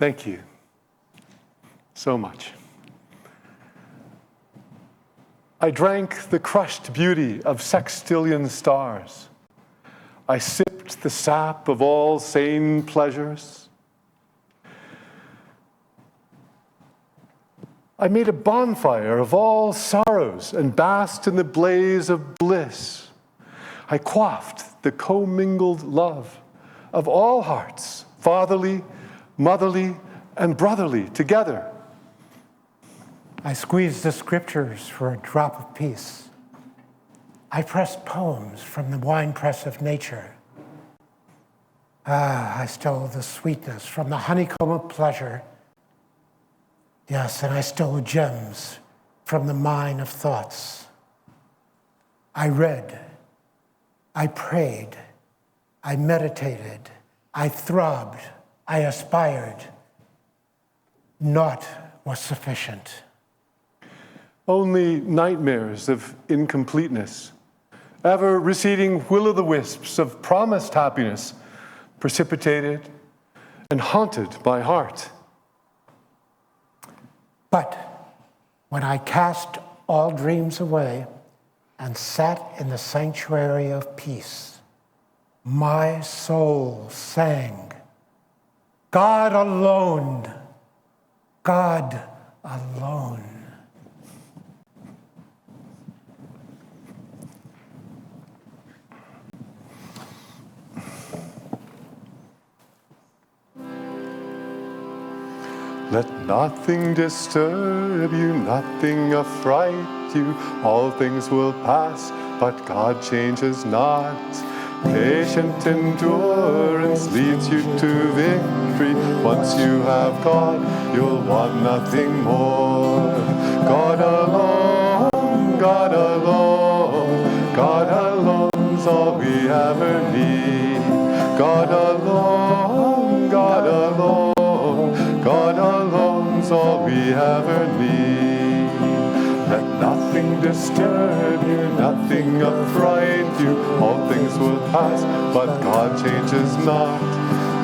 Thank you so much. I drank the crushed beauty of sextillion stars. I sipped the sap of all sane pleasures. I made a bonfire of all sorrows and basked in the blaze of bliss. I quaffed the commingled love of all hearts, fatherly, motherly, and brotherly together. I squeezed the scriptures for a drop of peace. I pressed poems from the winepress of nature. I stole the sweetness from the honeycomb of pleasure. Yes, and I stole gems from the mine of thoughts. I read, I prayed, I meditated, I throbbed, I aspired. Naught was sufficient. Only nightmares of incompleteness, ever receding will-o'-the-wisps of promised happiness, precipitated and haunted my heart. But when I cast all dreams away and sat in the sanctuary of peace, my soul sang, God alone, God alone. Let nothing disturb you, nothing affright you. All things will pass, but God changes not. Patient endurance leads you to victory. Once you have God, you'll want nothing more. God alone, God alone, God alone's all we ever need. God alone, God alone, God alone's all we ever need. Let nothing disturb you, nothing affright you. All things will pass, but God changes not.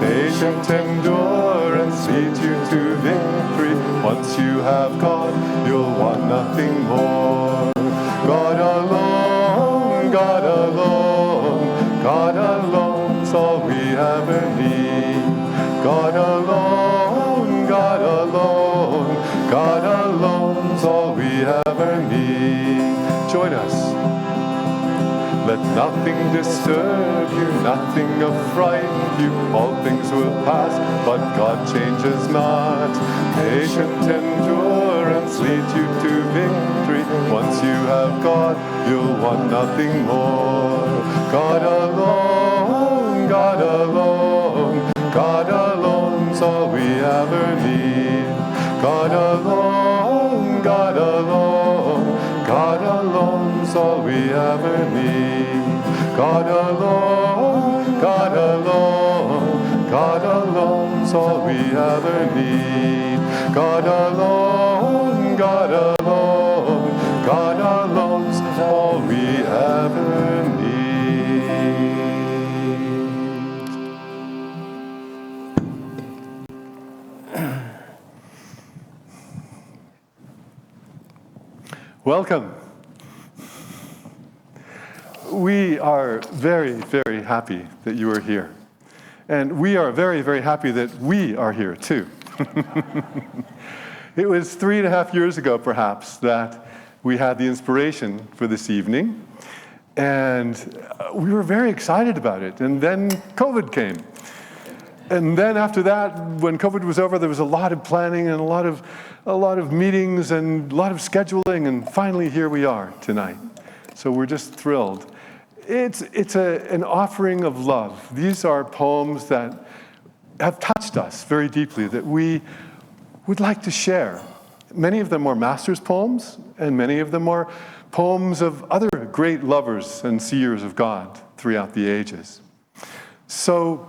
Patient endurance leads you to victory. Once you have God, you'll want nothing more. God alone, God alone, God alone's all we ever need. God alone, God alone, God alone's all we ever need. Join us. Let nothing disturb you, nothing affright you. All things will pass, but God changes not. Patient endurance leads you to victory. Once you have God, you'll want nothing more. God alone, God alone, God alone's all we ever need. God alone, God alone, God alone's all we ever need. God alone, God alone, God alone's all we ever need. God alone, God alone, God alone's all we ever need. Welcome. We are very, very happy that you are here. And we are very, very happy that we are here too. It was 3.5 years ago, perhaps, that we had the inspiration for this evening. And we were very excited about it. And then COVID came. And then after that, when COVID was over, there was a lot of planning and a lot of meetings and a lot of scheduling. And finally, here we are tonight. So we're just thrilled. It's an offering of love. These are poems that have touched us very deeply, that we would like to share. Many of them are master's poems, and many of them are poems of other great lovers and seers of God throughout the ages. So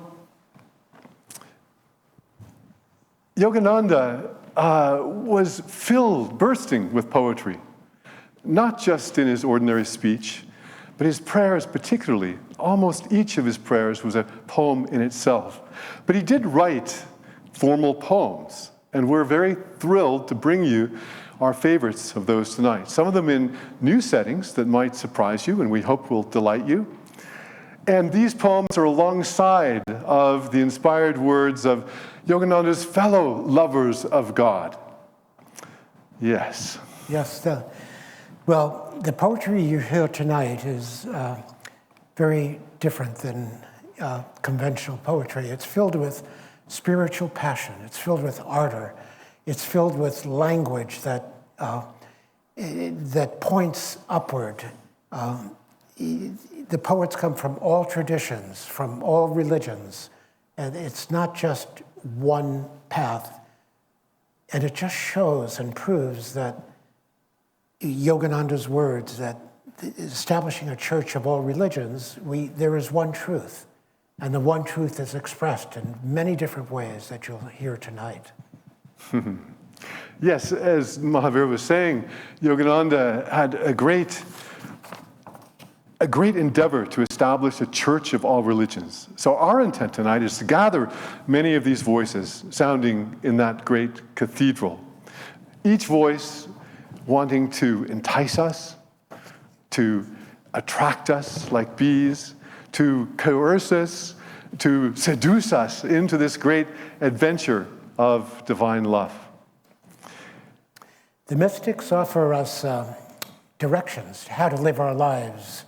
Yogananda was bursting with poetry, not just in his ordinary speech, but his prayers particularly. Almost each of his prayers was a poem in itself. But he did write formal poems. And we're very thrilled to bring you our favorites of those tonight. Some of them in new settings that might surprise you and we hope will delight you. And these poems are alongside of the inspired words of Yogananda's fellow lovers of God. Yes. Yes. Well, the poetry you hear tonight is very different than conventional poetry. It's filled with spiritual passion. It's filled with ardor. It's filled with language that points upward. The poets come from all traditions, from all religions, and it's not just one path. And it just shows and proves that Yogananda's words, that establishing a church of all religions, there is one truth. And the one truth is expressed in many different ways that you'll hear tonight. Yes, as Mahavir was saying, Yogananda had a great endeavor to establish a church of all religions. So our intent tonight is to gather many of these voices sounding in that great cathedral. Each voice wanting to entice us, to attract us like bees, to coerce us, to seduce us into this great adventure of divine love. The mystics offer us directions, how to live our lives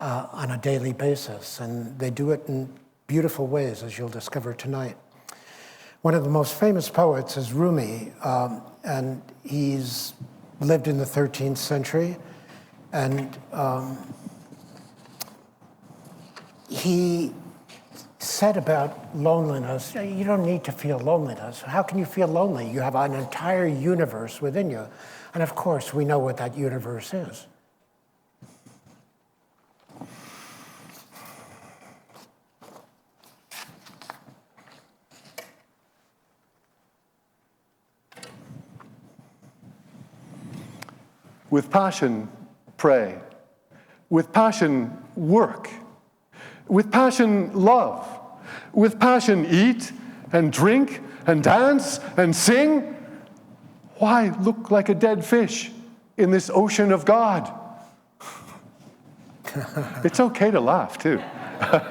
on a daily basis, and they do it in beautiful ways, as you'll discover tonight. One of the most famous poets is Rumi, and he's lived in the 13th century, and he said about loneliness, you don't need to feel loneliness. How can you feel lonely? You have an entire universe within you. And of course, we know what that universe is. With passion, pray. With passion, work. With passion, love. With passion, eat and drink and dance and sing. Why look like a dead fish in this ocean of God? It's okay to laugh, too.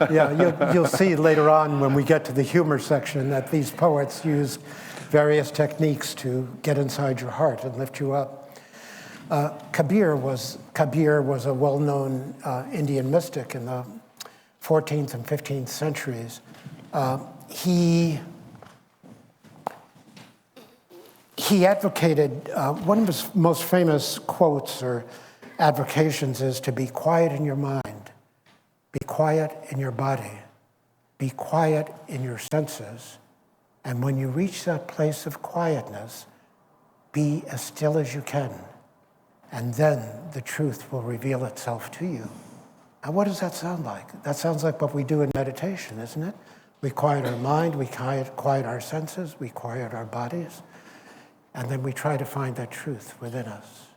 Yeah, you'll see later on when we get to the humor section that these poets used various techniques to get inside your heart and lift you up. Kabir was a well-known Indian mystic in the 14th and 15th centuries. He advocated, one of his most famous quotes or advocations is to be quiet in your mind, be quiet in your body, be quiet in your senses, and when you reach that place of quietness, be as still as you can. And then the truth will reveal itself to you. And what does that sound like? That sounds like what we do in meditation, isn't it? We quiet our mind, we quiet our senses, we quiet our bodies, and then we try to find that truth within us.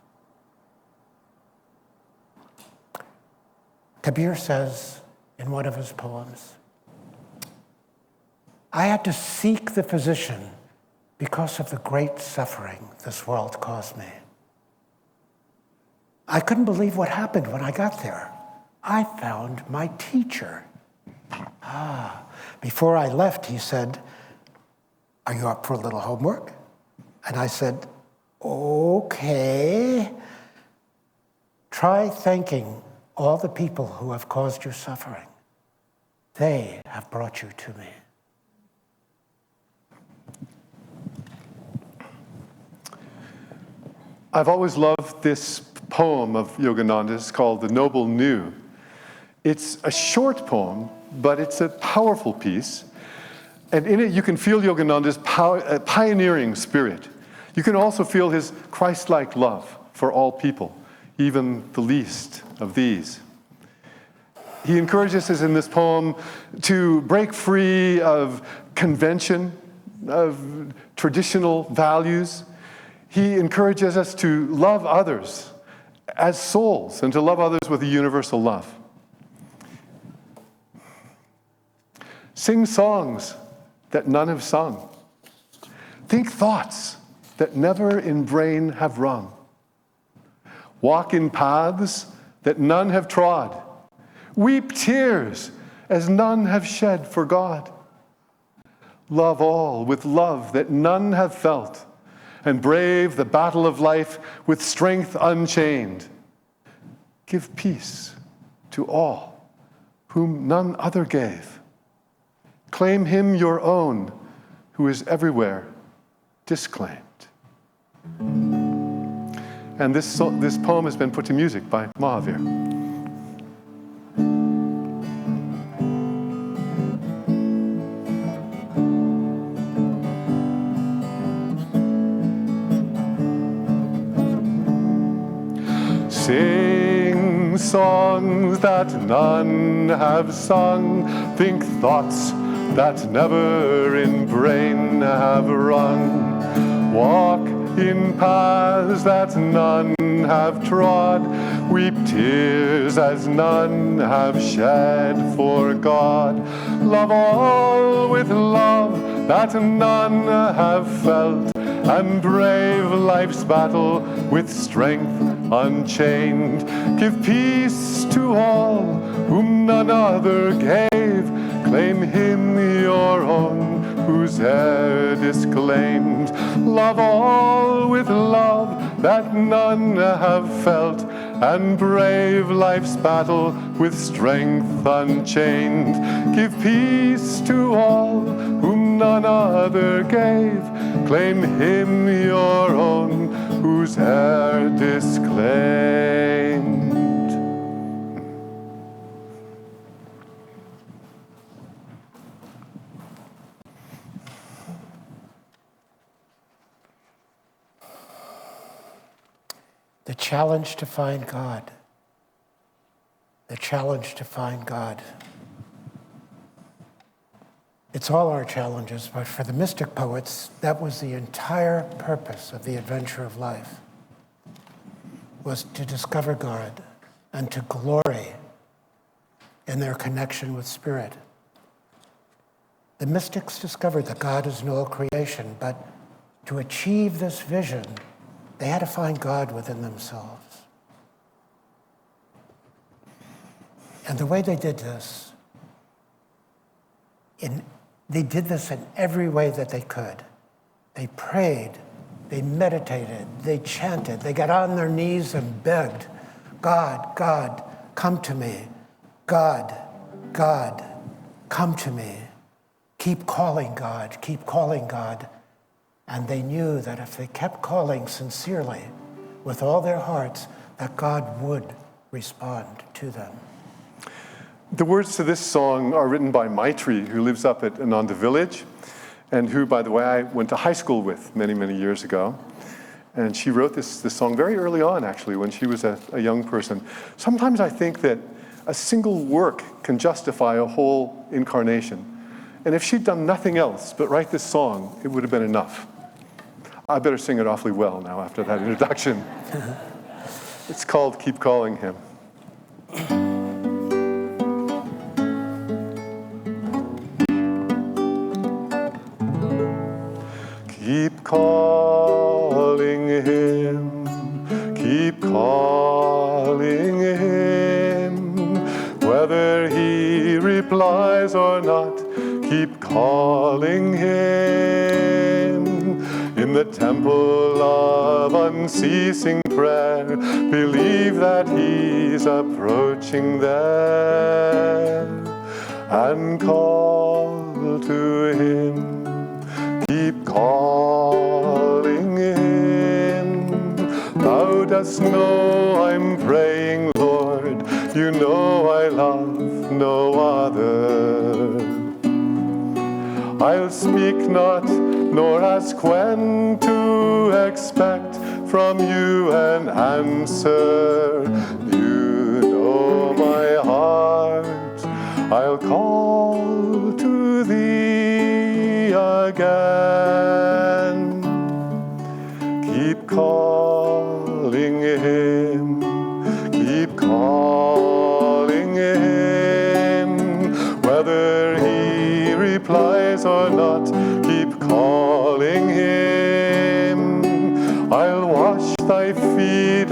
Kabir says in one of his poems, I had to seek the physician because of the great suffering this world caused me. I couldn't believe what happened when I got there. I found my teacher. Before I left, he said, are you up for a little homework? And I said, okay. Try thanking all the people who have caused your suffering. They have brought you to me. I've always loved this poem of Yogananda's called The Noble New. It's a short poem, but it's a powerful piece. And in it, you can feel Yogananda's pioneering spirit. You can also feel his Christ-like love for all people, even the least of these. He encourages us in this poem to break free of convention, of traditional values. He encourages us to love others as souls and to love others with a universal love. Sing songs that none have sung. Think thoughts that never in brain have rung. Walk in paths that none have trod. Weep tears as none have shed for God. Love all with love that none have felt, and brave the battle of life with strength unchained. Give peace to all whom none other gave. Claim him your own, who is everywhere disclaimed. And this poem has been put to music by Mahavir. Sing songs that none have sung, think thoughts that never in brain have rung. Walk in paths that none have trod, weep tears as none have shed for God. Love all with love that none have felt, and brave life's battle with strength unchained. Give peace to all whom none other gave. Claim him your own, whose heir disclaimed. Love all with love that none have felt, and brave life's battle with strength unchained. Give peace to all whom none other gave. Claim him your own, whose heir disclaimed. The challenge to find God. The challenge to find God. It's all our challenges, but for the mystic poets, that was the entire purpose of the adventure of life, was to discover God and to glory in their connection with spirit. The mystics discovered that God is no creation, but to achieve this vision, they had to find God within themselves. And the way they did this, they did this in every way that they could. They prayed, they meditated, they chanted, they got on their knees and begged, God, God, come to me. God, God, come to me. Keep calling God, keep calling God. And they knew that if they kept calling sincerely, with all their hearts, that God would respond to them. The words to this song are written by Maitri, who lives up at Ananda village, and who, by the way, I went to high school with many, many years ago. And she wrote this song very early on, actually, when she was a young person. Sometimes I think that a single work can justify a whole incarnation. And if she'd done nothing else but write this song, it would have been enough. I better sing it awfully well now after that introduction. It's called Keep Calling Him. Keep calling him, keep calling him, whether he replies or not, keep calling him. In the temple of unceasing prayer, believe that he's approaching there, and call to him. Keep calling him. Thou dost know I'm praying, Lord. You know I love no other. I'll speak not, nor ask when to expect from you an answer. You know my heart. I'll call to thee again. Keep calling him, keep calling him, whether he replies or not, keep calling him.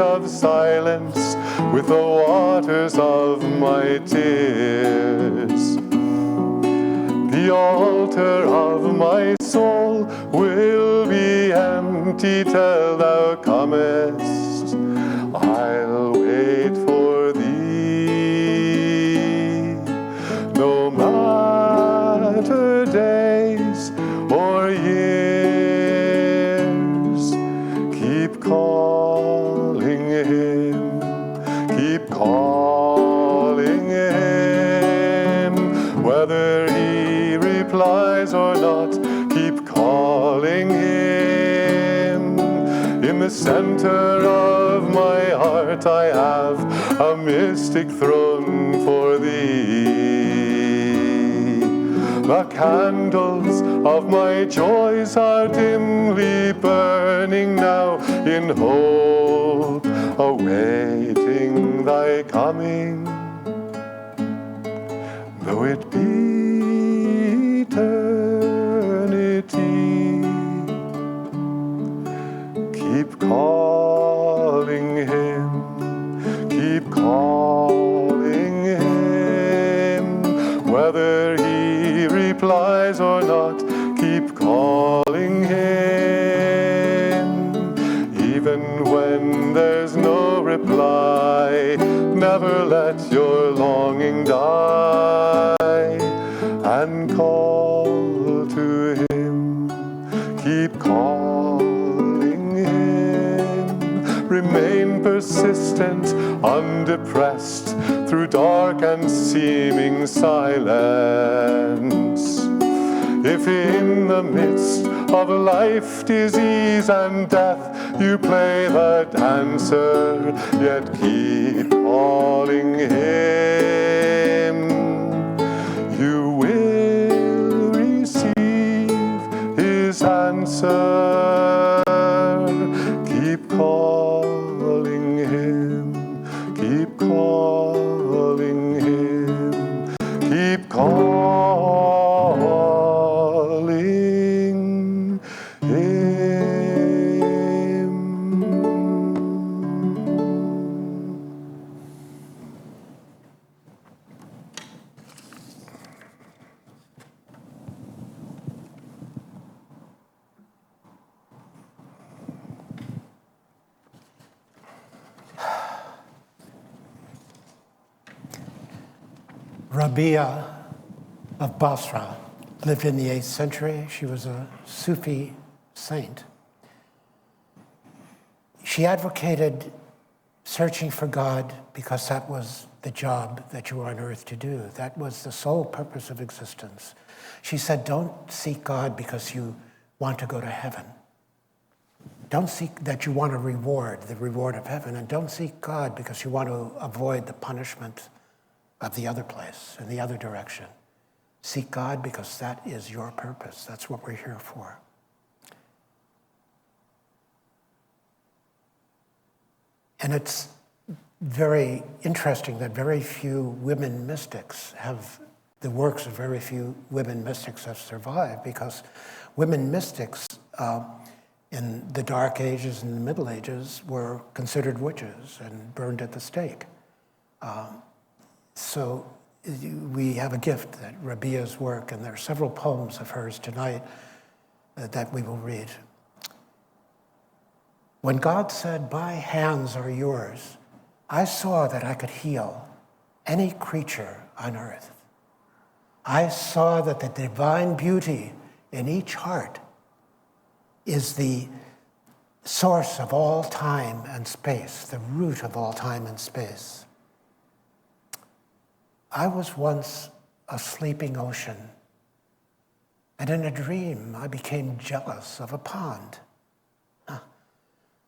of silence with the waters of my tears. The altar of my soul will be empty till thou comest. I'll wait for thee, no matter days or years. Keep calling him, keep calling him, whether he replies or not, keep calling him. In the center of my heart I have a mystic throne for thee. The candles of my joys are dimly burning now in hope, awaiting thy coming. Though it be eternity, keep calling him, keep calling him, whether he replies or not, keep calling him. Even when there's no reply, never let your longing die, and call to him, keep calling him. Remain persistent, undepressed, through dark and seeming silence. If in the midst of life, disease, and death you play the dancer, yet keep calling him, you will receive his answer. Keep calling him, keep calling him, keep calling him. Rabia of Basra lived in the 8th century. She was a Sufi saint. She advocated searching for God because that was the job that you were on earth to do. That was the sole purpose of existence. She said, don't seek God because you want to go to heaven. Don't seek that you want a reward, the reward of heaven, and don't seek God because you want to avoid the punishment of the other place, in the other direction. Seek God because that is your purpose. That's what we're here for. And it's very interesting that very few women mystics have, the works of very few women mystics have survived, because women mystics in the Dark Ages and the Middle Ages were considered witches and burned at the stake. So we have a gift, that Rabia's work, and there are several poems of hers tonight that we will read. When God said, "My hands are yours," I saw that I could heal any creature on earth. I saw that the divine beauty in each heart is the source of all time and space, the root of all time and space. I was once a sleeping ocean, and in a dream I became jealous of a pond.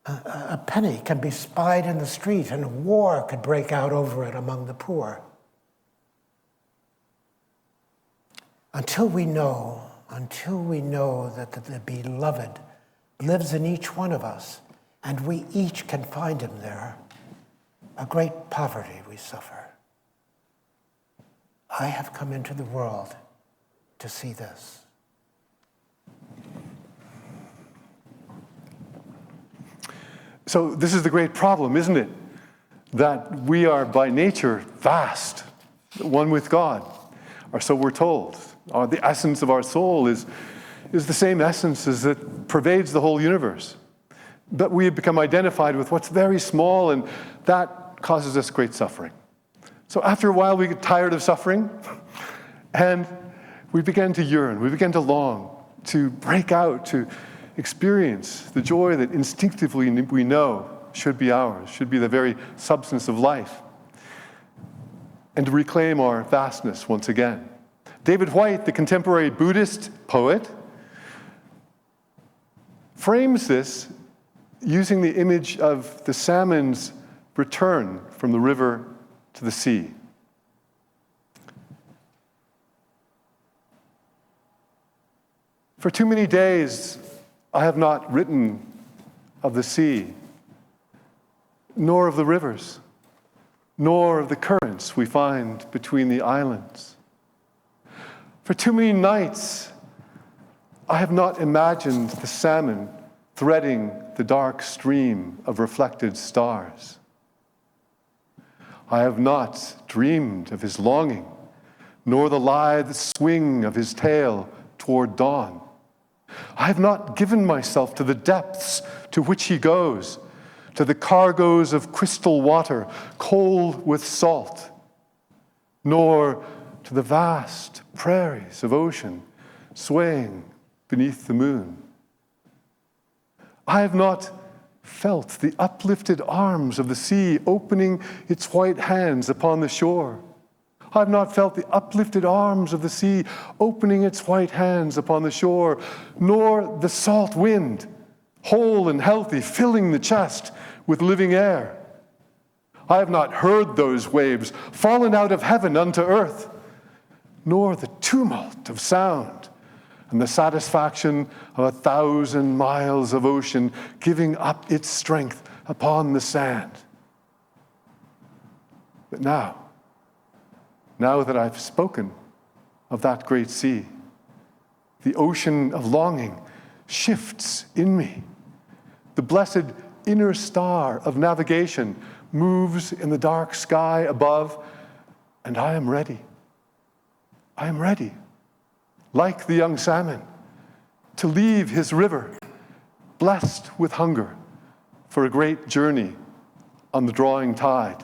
A penny can be spied in the street, and a war could break out over it among the poor. Until we know that the beloved lives in each one of us, and we each can find him there, a great poverty we suffer. I have come into the world to see this. So this is the great problem, isn't it? That we are by nature vast, one with God, or so we're told. The essence of our soul is the same essence as that pervades the whole universe. But we have become identified with what's very small, and that causes us great suffering. So after a while, we get tired of suffering, and we begin to yearn, we begin to long, to break out, to experience the joy that instinctively we know should be ours, should be the very substance of life, and to reclaim our vastness once again. David Whyte, the contemporary Buddhist poet, frames this using the image of the salmon's return from the river to the sea. For too many days, I have not written of the sea, nor of the rivers, nor of the currents we find between the islands. For too many nights, I have not imagined the salmon threading the dark stream of reflected stars. I have not dreamed of his longing, nor the lithe swing of his tail toward dawn. I have not given myself to the depths to which he goes, to the cargoes of crystal water, cold with salt, nor to the vast prairies of ocean swaying beneath the moon. I have not felt the uplifted arms of the sea opening its white hands upon the shore. I have not felt the uplifted arms of the sea opening its white hands upon the shore, nor the salt wind, whole and healthy, filling the chest with living air. I have not heard those waves fallen out of heaven unto earth, nor the tumult of sound and the satisfaction of 1,000 miles of ocean giving up its strength upon the sand. But now that I've spoken of that great sea, the ocean of longing shifts in me. The blessed inner star of navigation moves in the dark sky above, and I am ready. I am ready, like the young salmon, to leave his river, blessed with hunger, for a great journey on the drawing tide.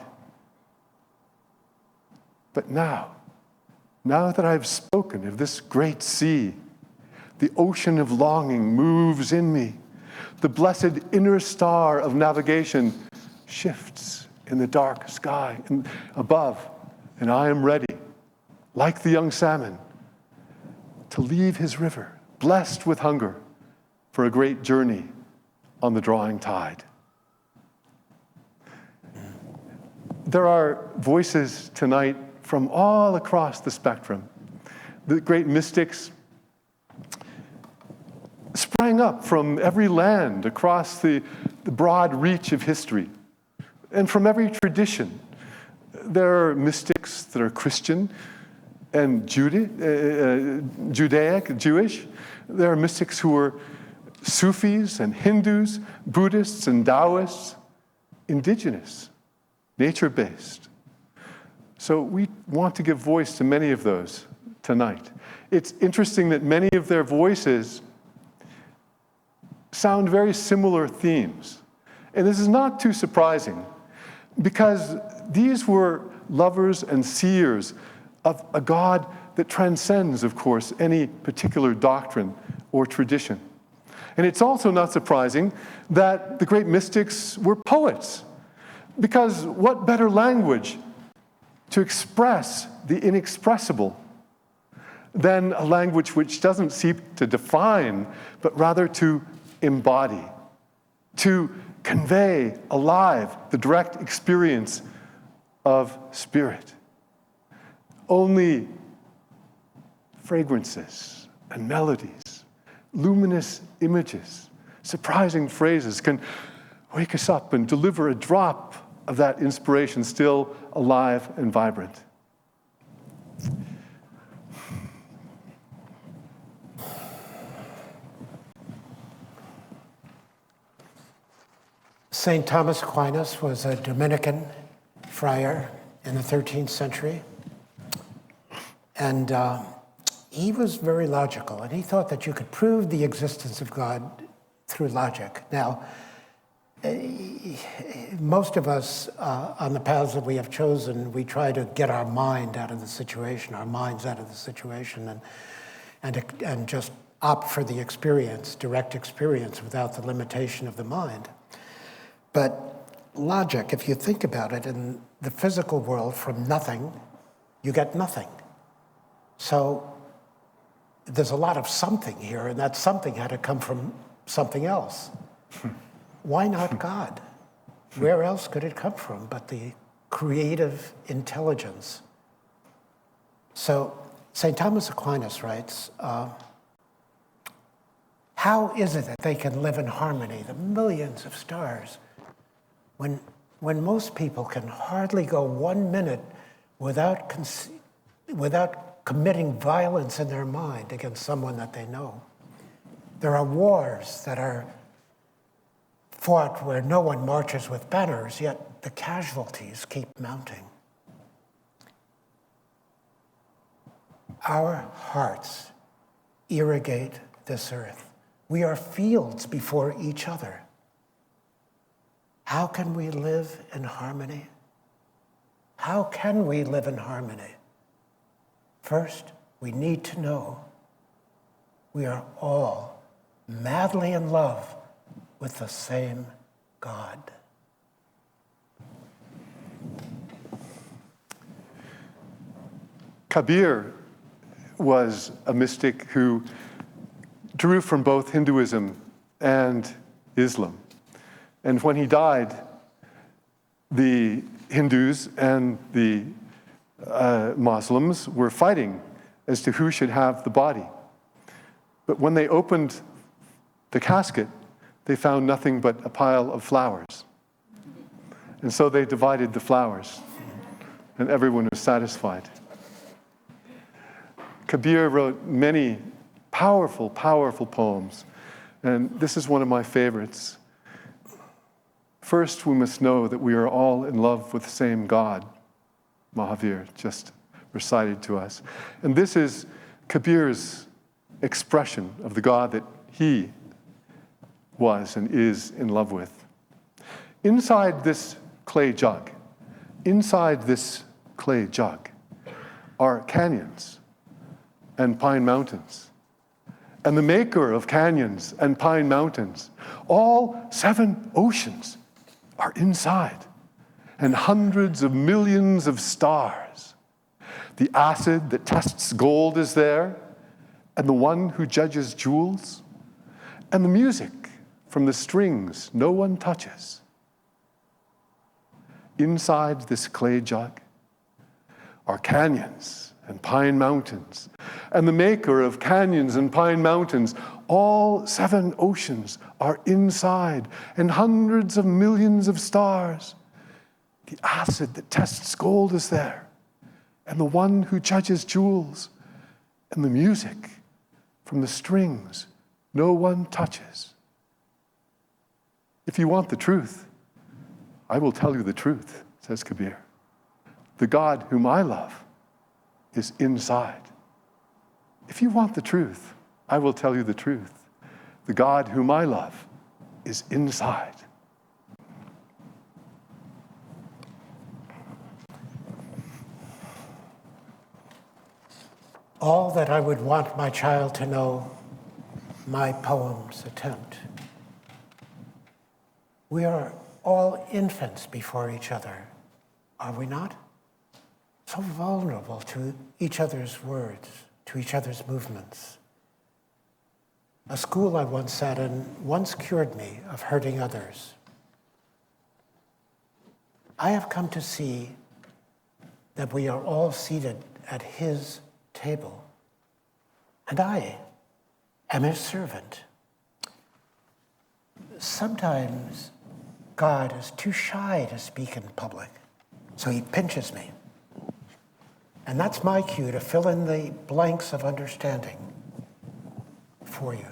But now that I've spoken of this great sea, the ocean of longing moves in me. The blessed inner star of navigation shifts in the dark sky above, and I am ready, like the young salmon, to leave his river, blessed with hunger, for a great journey on the drawing tide. There are voices tonight from all across the spectrum. The great mystics sprang up from every land across the broad reach of history and from every tradition. There are mystics that are Christian and Judaic, Jewish. There are mystics who are Sufis and Hindus, Buddhists and Taoists, indigenous, nature-based. So we want to give voice to many of those tonight. It's interesting that many of their voices sound very similar themes. And this is not too surprising, because these were lovers and seers of a God that transcends, of course, any particular doctrine or tradition. And it's also not surprising that the great mystics were poets, because what better language to express the inexpressible than a language which doesn't seek to define, but rather to embody, to convey alive the direct experience of spirit. Only fragrances and melodies, luminous images, surprising phrases can wake us up and deliver a drop of that inspiration still alive and vibrant. St. Thomas Aquinas was a Dominican friar in the 13th century. And he was very logical, and he thought that you could prove the existence of God through logic. Now, most of us on the paths that we have chosen, we try to get our mind out of the situation, our minds out of the situation, and just opt for the experience, direct experience, without the limitation of the mind. But logic, if you think about it, in the physical world, from nothing, you get nothing. So there's a lot of something here, and that something had to come from something else. Why not God? Where else could it come from but the creative intelligence? So St. Thomas Aquinas writes, how is it that they can live in harmony, the millions of stars, when most people can hardly go 1 minute without committing violence in their mind against someone that they know? There are wars that are fought where no one marches with banners, yet the casualties keep mounting. Our hearts irrigate this earth. We are fields before each other. How can we live in harmony? How can we live in harmony? First, we need to know we are all madly in love with the same God. Kabir was a mystic who drew from both Hinduism and Islam. And when he died, the Hindus and the Muslims were fighting as to who should have the body. But when they opened the casket, they found nothing but a pile of flowers. And so they divided the flowers, and everyone was satisfied. Kabir wrote many powerful, powerful poems, and this is one of my favorites. First, we must know that we are all in love with the same God, Mahavir just recited to us. And this is Kabir's expression of the God that he was and is in love with. Inside this clay jug are canyons and pine mountains. And the maker of canyons and pine mountains, all 7 oceans are inside, and hundreds of millions of stars. The acid that tests gold is there, and the one who judges jewels, and the music from the strings no one touches. Inside this clay jug are canyons and pine mountains, and the maker of canyons and pine mountains, all 7 oceans are inside, and hundreds of millions of stars. The acid that tests gold is there, and the one who judges jewels, and the music from the strings no one touches. If you want the truth, I will tell you the truth, says Kabir. The God whom I love is inside. If you want the truth, I will tell you the truth. The God whom I love is inside. All that I would want my child to know, my poems attempt. We are all infants before each other, are we not? So vulnerable to each other's words, to each other's movements. A school I once sat in once cured me of hurting others. I have come to see that we are all seated at his table, and I am his servant. Sometimes God is too shy to speak in public, so he pinches me. And that's my cue to fill in the blanks of understanding for you.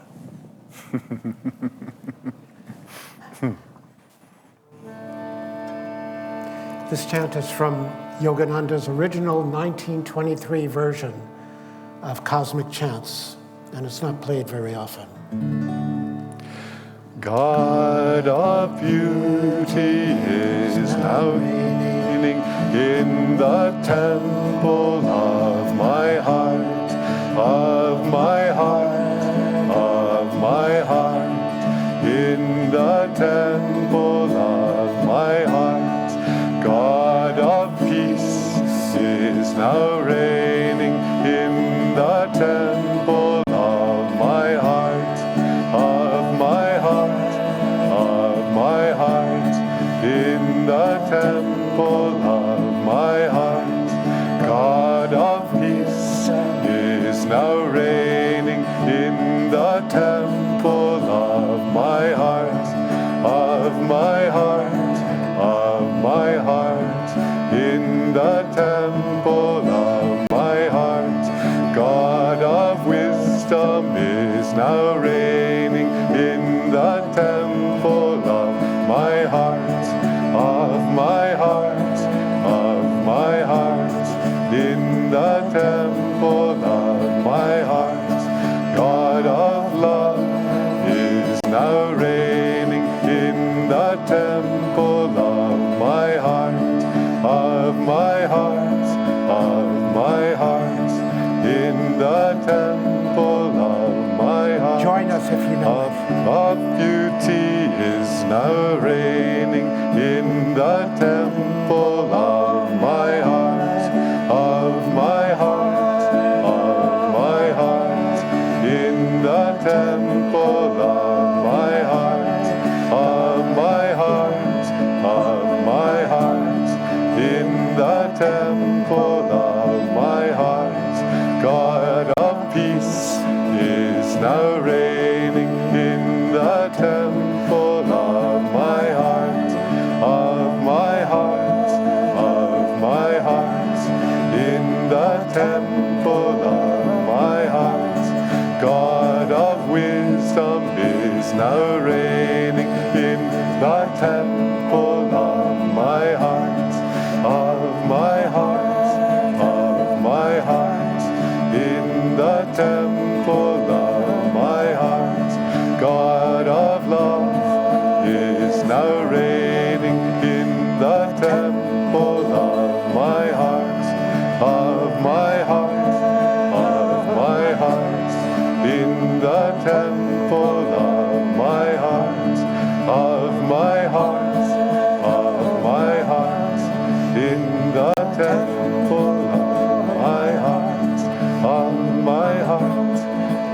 This chant is from Yogananda's original 1923 version of Cosmic Chants, and it's not played very often. God of beauty is now reigning in the temple of my heart, of my heart, of my heart, in the temple of my heart. God of peace is now reigning in the temple of my heart, of my heart, of my heart, in the temple of my heart. God of peace is now reigning in the temple of my heart, of my heart, of my heart, in the temple of my heart. God of wisdom is now reigning in the temple of my heart, of my heart, of my heart, in the temple of my heart. God of love is now reigning in the temple of my heart, of my heart, of my heart, in the temple of my heart. Join us if you know it. Of beauty is now reigning in the temple of my heart, of my heart, of my heart, in the temple of my heart, of my heart, of my heart, in the temple of my heart. God of peace is now reigning in the temple of my heart, of my heart, of my heart, in the temple of my heart. God of wisdom is now reigning in the temple of my heart, of my heart, of my heart, in the temple of my heart. God of love is now reigning in the temple of my heart, of my heart, of my heart, in the temple of my heart, of my heart, of my heart, in the temple of my heart, of my heart,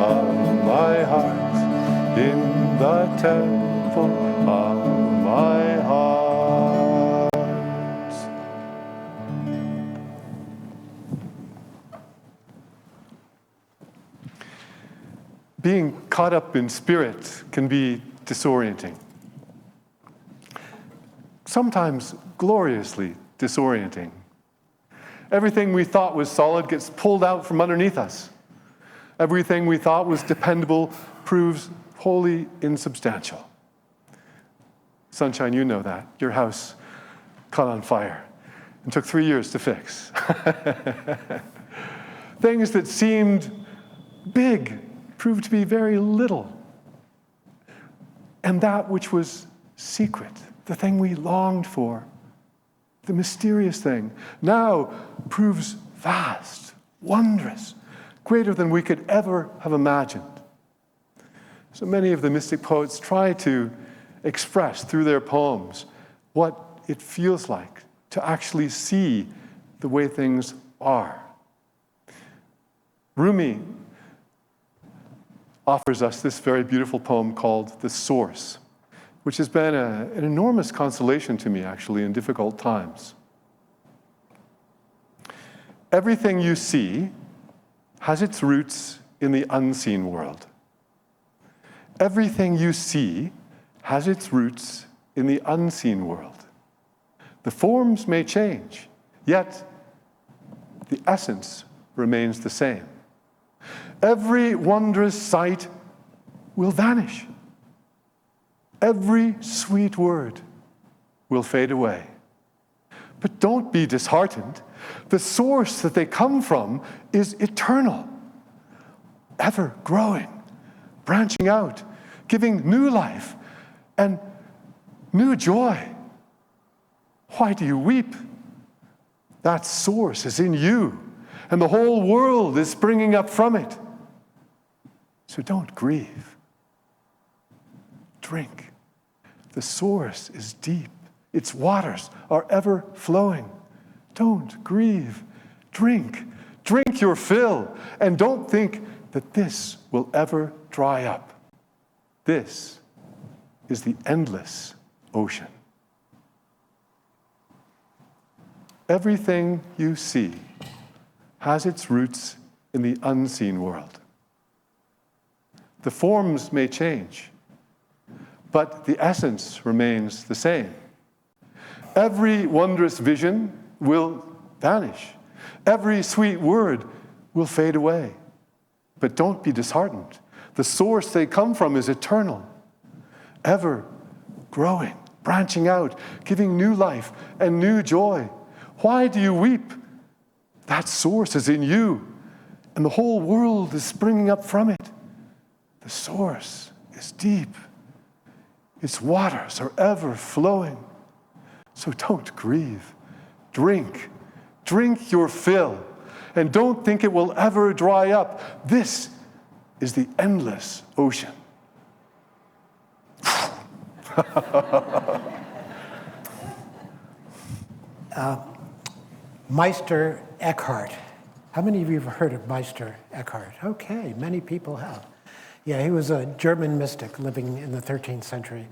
of my heart, in the temple of my heart. Being caught up in spirit can be disorienting. Sometimes gloriously disorienting. Everything we thought was solid gets pulled out from underneath us. Everything we thought was dependable proves wholly insubstantial. Sunshine, you know that. Your house caught on fire and took 3 years to fix. Things that seemed big proved to be very little. And that which was secret, the thing we longed for, the mysterious thing, now proves vast, wondrous, greater than we could ever have imagined. So many of the mystic poets try to express through their poems what it feels like to actually see the way things are. Rumi offers us this very beautiful poem called The Source, which has been an enormous consolation to me, actually, in difficult times. Everything you see has its roots in the unseen world. Everything you see has its roots in the unseen world. The forms may change, yet the essence remains the same. Every wondrous sight will vanish. Every sweet word will fade away. But don't be disheartened. The source that they come from is eternal, ever growing, branching out, giving new life and new joy. Why do you weep? That source is in you, and the whole world is springing up from it. So don't grieve. Drink. The source is deep. Its waters are ever flowing. Don't grieve. Drink. Drink your fill. And don't think that this will ever dry up. This is the endless ocean. Everything you see has its roots in the unseen world. The forms may change, but the essence remains the same. Every wondrous vision will vanish. Every sweet word will fade away. But don't be disheartened. The source they come from is eternal, ever growing, branching out, giving new life and new joy. Why do you weep? That source is in you, and the whole world is springing up from it. The source is deep. Its waters are ever flowing. So don't grieve. Drink. Drink your fill. And don't think it will ever dry up. This is the endless ocean. Meister Eckhart. How many of you have heard of Meister Eckhart? Okay, many people have. Yeah, he was a German mystic living in the 13th century.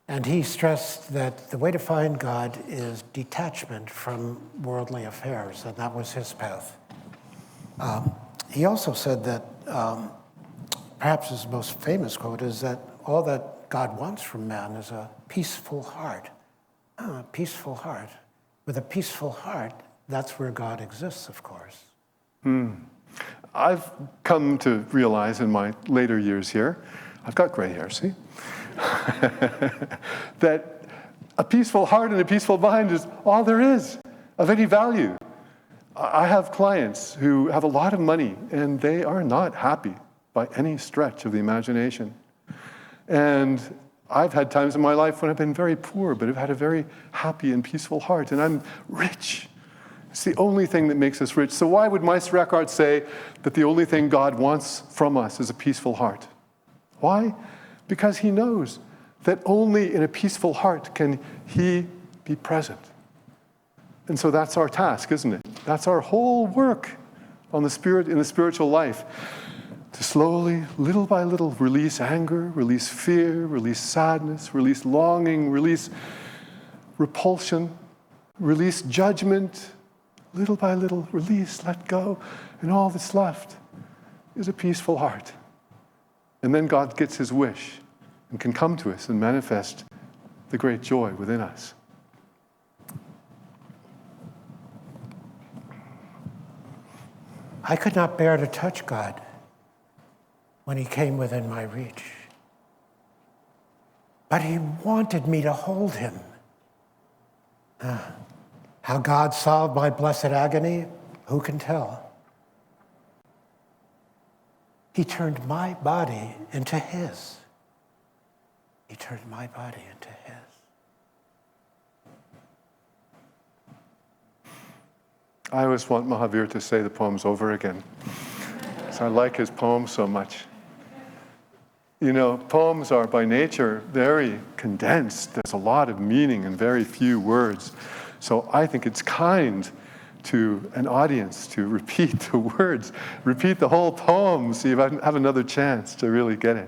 And he stressed that the way to find God is detachment from worldly affairs, and that was his path. He also said that perhaps his most famous quote is that all that God wants from man is a peaceful heart. A peaceful heart. With a peaceful heart, that's where God exists, of course. I've come to realize in my later years here, I've got gray hair, see? That a peaceful heart and a peaceful mind is all there is of any value. I have clients who have a lot of money and they are not happy by any stretch of the imagination. And I've had times in my life when I've been very poor, but I've had a very happy and peaceful heart, and I'm rich. It's the only thing that makes us rich. So why would Meister Eckhart say that the only thing God wants from us is a peaceful heart? Why? Because he knows that only in a peaceful heart can he be present. And so that's our task, isn't it? That's our whole work on the spirit in the spiritual life. To slowly, little by little, release anger, release fear, release sadness, release longing, release repulsion, release judgment. Little by little, release, let go, and all that's left is a peaceful heart. And then God gets his wish and can come to us and manifest the great joy within us. I could not bear to touch God when he came within my reach. But he wanted me to hold him. How God solved my blessed agony, who can tell? He turned my body into his. He turned my body into his. I always want Mahavir to say the poems over again. So I like his poems so much. You know, poems are by nature very condensed. There's a lot of meaning in very few words. So I think it's kind to an audience to repeat the words, repeat the whole poem, so you have another chance to really get it.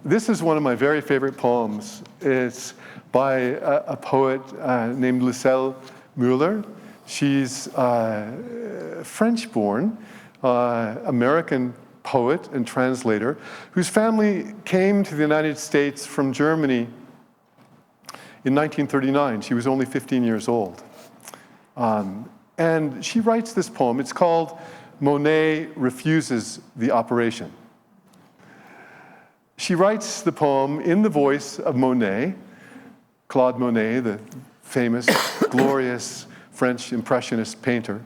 This is one of my very favorite poems. It's by a poet named Lucille Muller. She's French-born, American poet and translator, whose family came to the United States from Germany in 1939. She was only 15 years old. And she writes this poem. It's called Monet Refuses the Operation. She writes the poem in the voice of Monet, Claude Monet, the famous, glorious French Impressionist painter.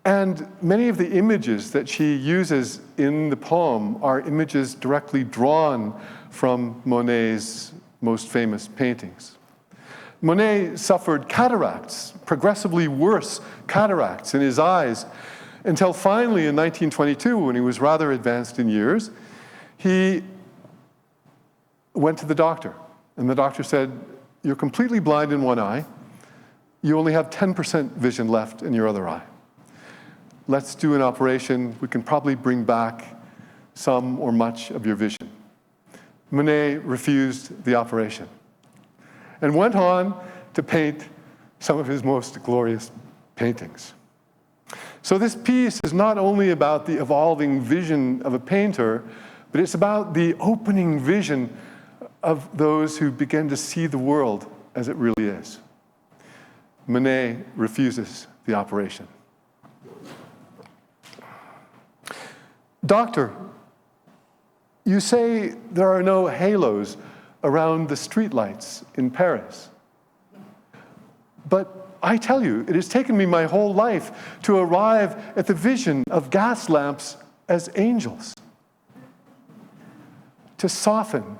And many of the images that she uses in the poem are images directly drawn from Monet's most famous paintings. Monet suffered cataracts, progressively worse cataracts in his eyes, until finally in 1922, when he was rather advanced in years, he went to the doctor. And the doctor said, "You're completely blind in one eye. You only have 10% vision left in your other eye. Let's do an operation. We can probably bring back some or much of your vision." Monet refused the operation and went on to paint some of his most glorious paintings. So this piece is not only about the evolving vision of a painter, but it's about the opening vision of those who begin to see the world as it really is. Monet refuses the operation. "Doctor, you say there are no halos around the streetlights in Paris. But I tell you, it has taken me my whole life to arrive at the vision of gas lamps as angels, to soften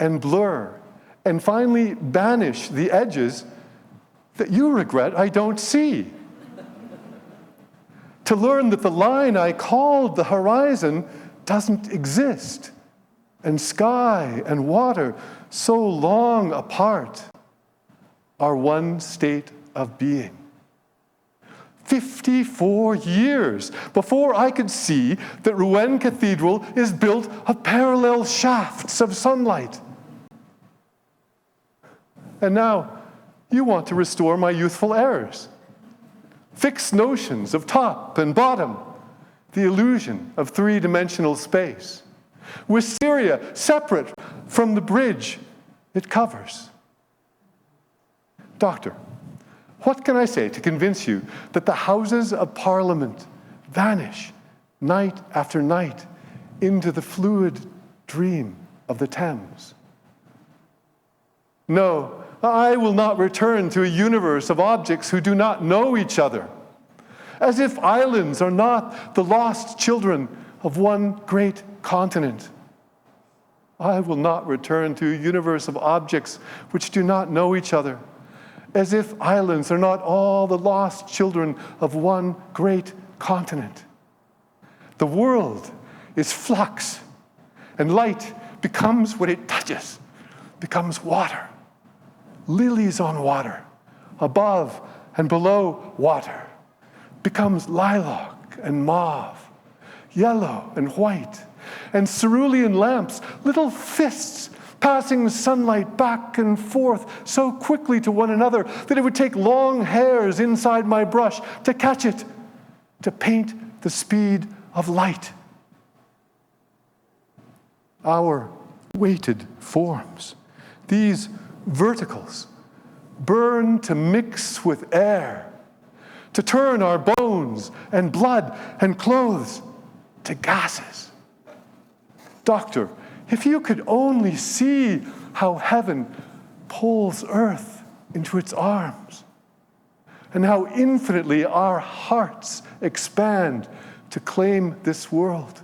and blur and finally banish the edges that you regret I don't see. To learn that the line I called the horizon doesn't exist, and sky and water, so long apart, are one state of being. 54 years before I could see that Rouen Cathedral is built of parallel shafts of sunlight. And now you want to restore my youthful errors. Fixed notions of top and bottom, the illusion of three-dimensional space. Wisteria separate from the bridge it covers. Doctor, what can I say to convince you that the Houses of Parliament vanish night after night into the fluid dream of the Thames? No, I will not return to a universe of objects who do not know each other, as if islands are not the lost children of one great continent. I will not return to a universe of objects which do not know each other, as if islands are not all the lost children of one great continent. The world is flux, and light becomes what it touches, becomes water. Lilies on water, above and below water, becomes lilac and mauve, yellow and white, and cerulean lamps, little fists passing sunlight back and forth so quickly to one another that it would take long hairs inside my brush to catch it, to paint the speed of light. Our weighted forms, these verticals, burn to mix with air, to turn our bones and blood and clothes to gases. Doctor, if you could only see how heaven pulls earth into its arms, and how infinitely our hearts expand to claim this world.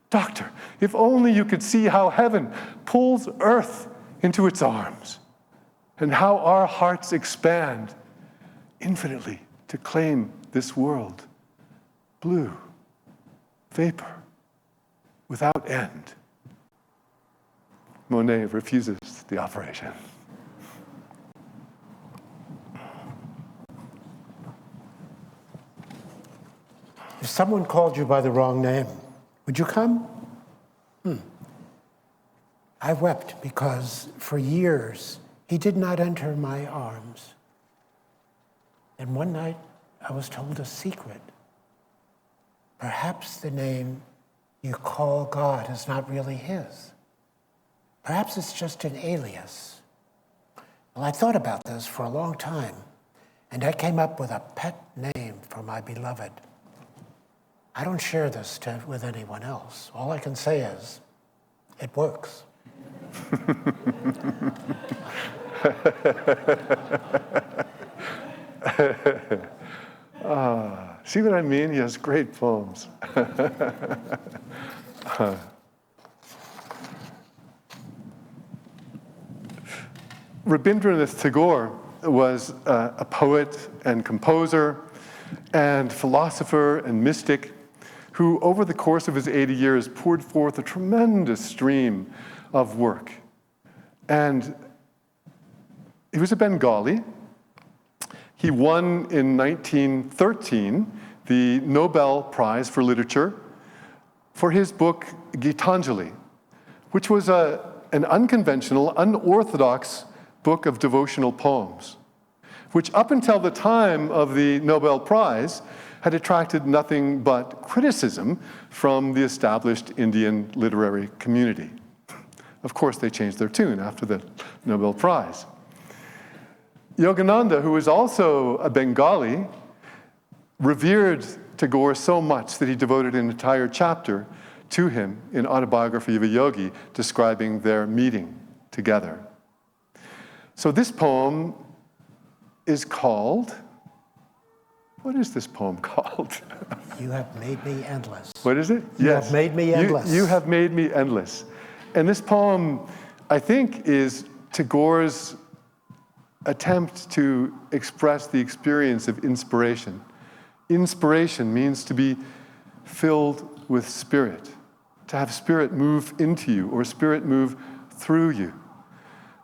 Doctor, if only you could see how heaven pulls earth into its arms, and how our hearts expand infinitely to claim this world. Blue, vapor, without end. Monet refuses the operation. If someone called you by the wrong name, would you come? I wept because for years he did not enter my arms. And one night I was told a secret. Perhaps the name you call God is not really his. Perhaps it's just an alias. Well, I thought about this for a long time, and I came up with a pet name for my beloved. I don't share this with anyone else. All I can say is, it works. See what I mean? He has great poems. Rabindranath Tagore was a poet and composer and philosopher and mystic who, over the course of his 80 years, poured forth a tremendous stream of work. And he was a Bengali. He won in 1913 the Nobel Prize for Literature for his book Gitanjali, which was an unconventional, unorthodox book of devotional poems, which up until the time of the Nobel Prize had attracted nothing but criticism from the established Indian literary community. Of course, they changed their tune after the Nobel Prize. Yogananda, who was also a Bengali, revered Tagore so much that he devoted an entire chapter to him in Autobiography of a Yogi, describing their meeting together. So this poem is called, what is this poem called? You have made me endless. What is it? You have made me endless. You have made me endless. And this poem, I think, is Tagore's attempt to express the experience of inspiration. Inspiration means to be filled with spirit, to have spirit move into you or spirit move through you.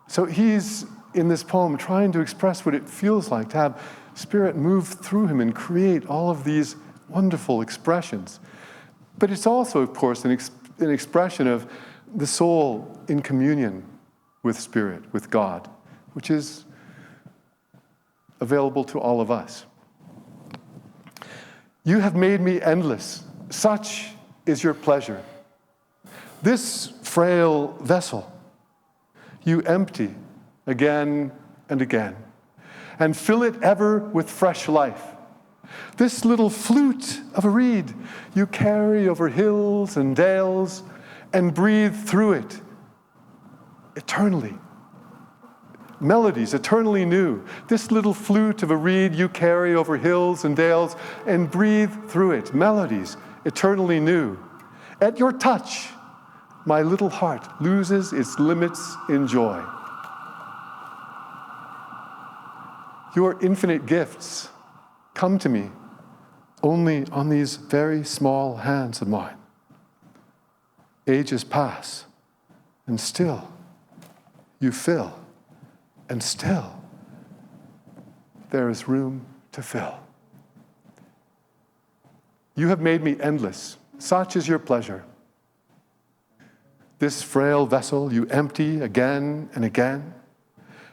So he's, in this poem, trying to express what it feels like to have spirit move through him and create all of these wonderful expressions. But it's also, of course, an expression of the soul in communion with spirit, with God, which is available to all of us. You have made me endless. Such is your pleasure. This frail vessel you empty again and again, and fill it ever with fresh life. This little flute of a reed you carry over hills and dales and breathe through it eternally. Melodies eternally new. This little flute of a reed you carry over hills and dales and breathe through it. Melodies eternally new. At your touch, my little heart loses its limits in joy. Your infinite gifts come to me only on these very small hands of mine. Ages pass, and still you fill, and still there is room to fill. You have made me endless. Such is your pleasure. This frail vessel you empty again and again,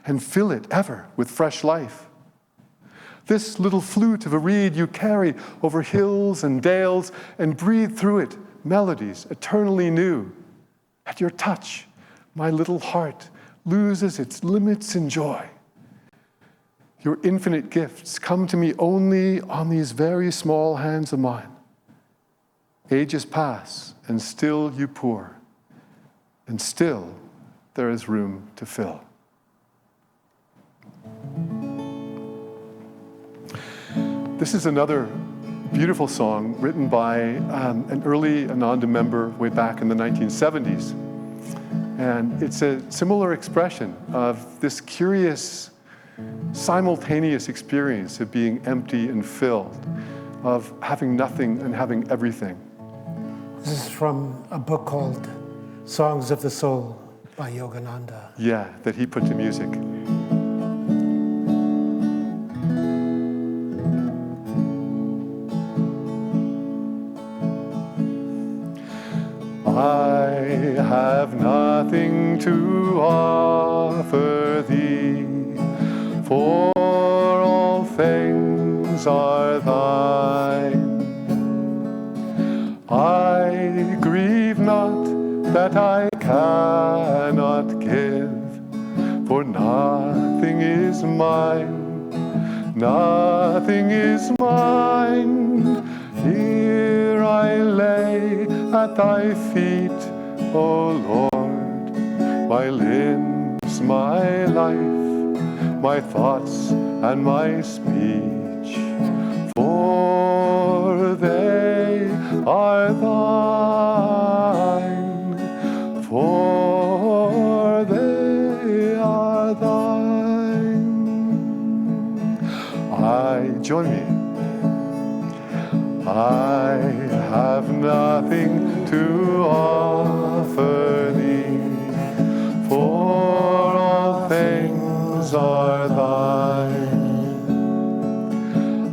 and fill it ever with fresh life. This little flute of a reed you carry over hills and dales and breathe through it melodies eternally new. At your touch, my little heart loses its limits in joy. Your infinite gifts come to me only on these very small hands of mine. Ages pass, and still you pour, and still there is room to fill. This is another beautiful song written by an early Ananda member way back in the 1970s. And it's a similar expression of this curious, simultaneous experience of being empty and filled, of having nothing and having everything. This is from a book called Songs of the Soul by Yogananda. Yeah, that he put to music. I have nothing to offer thee, for all things are thine. I grieve not that I cannot give, for nothing is mine, nothing is mine. Here I lay at thy feet, O Lord, my limbs, my life, my thoughts and my speech, for they are thine, for they are thine. Join me. I have nothing to offer thee, for all things are thine.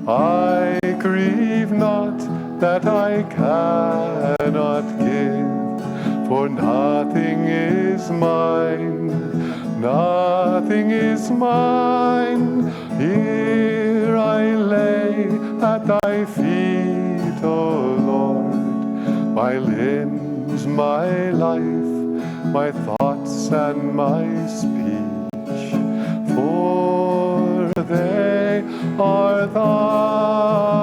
I grieve not that I cannot give, for nothing is mine, nothing is mine. Here I lay at thy feet, O Lord, my limbs, my life, my thoughts and my speech, for they are thine,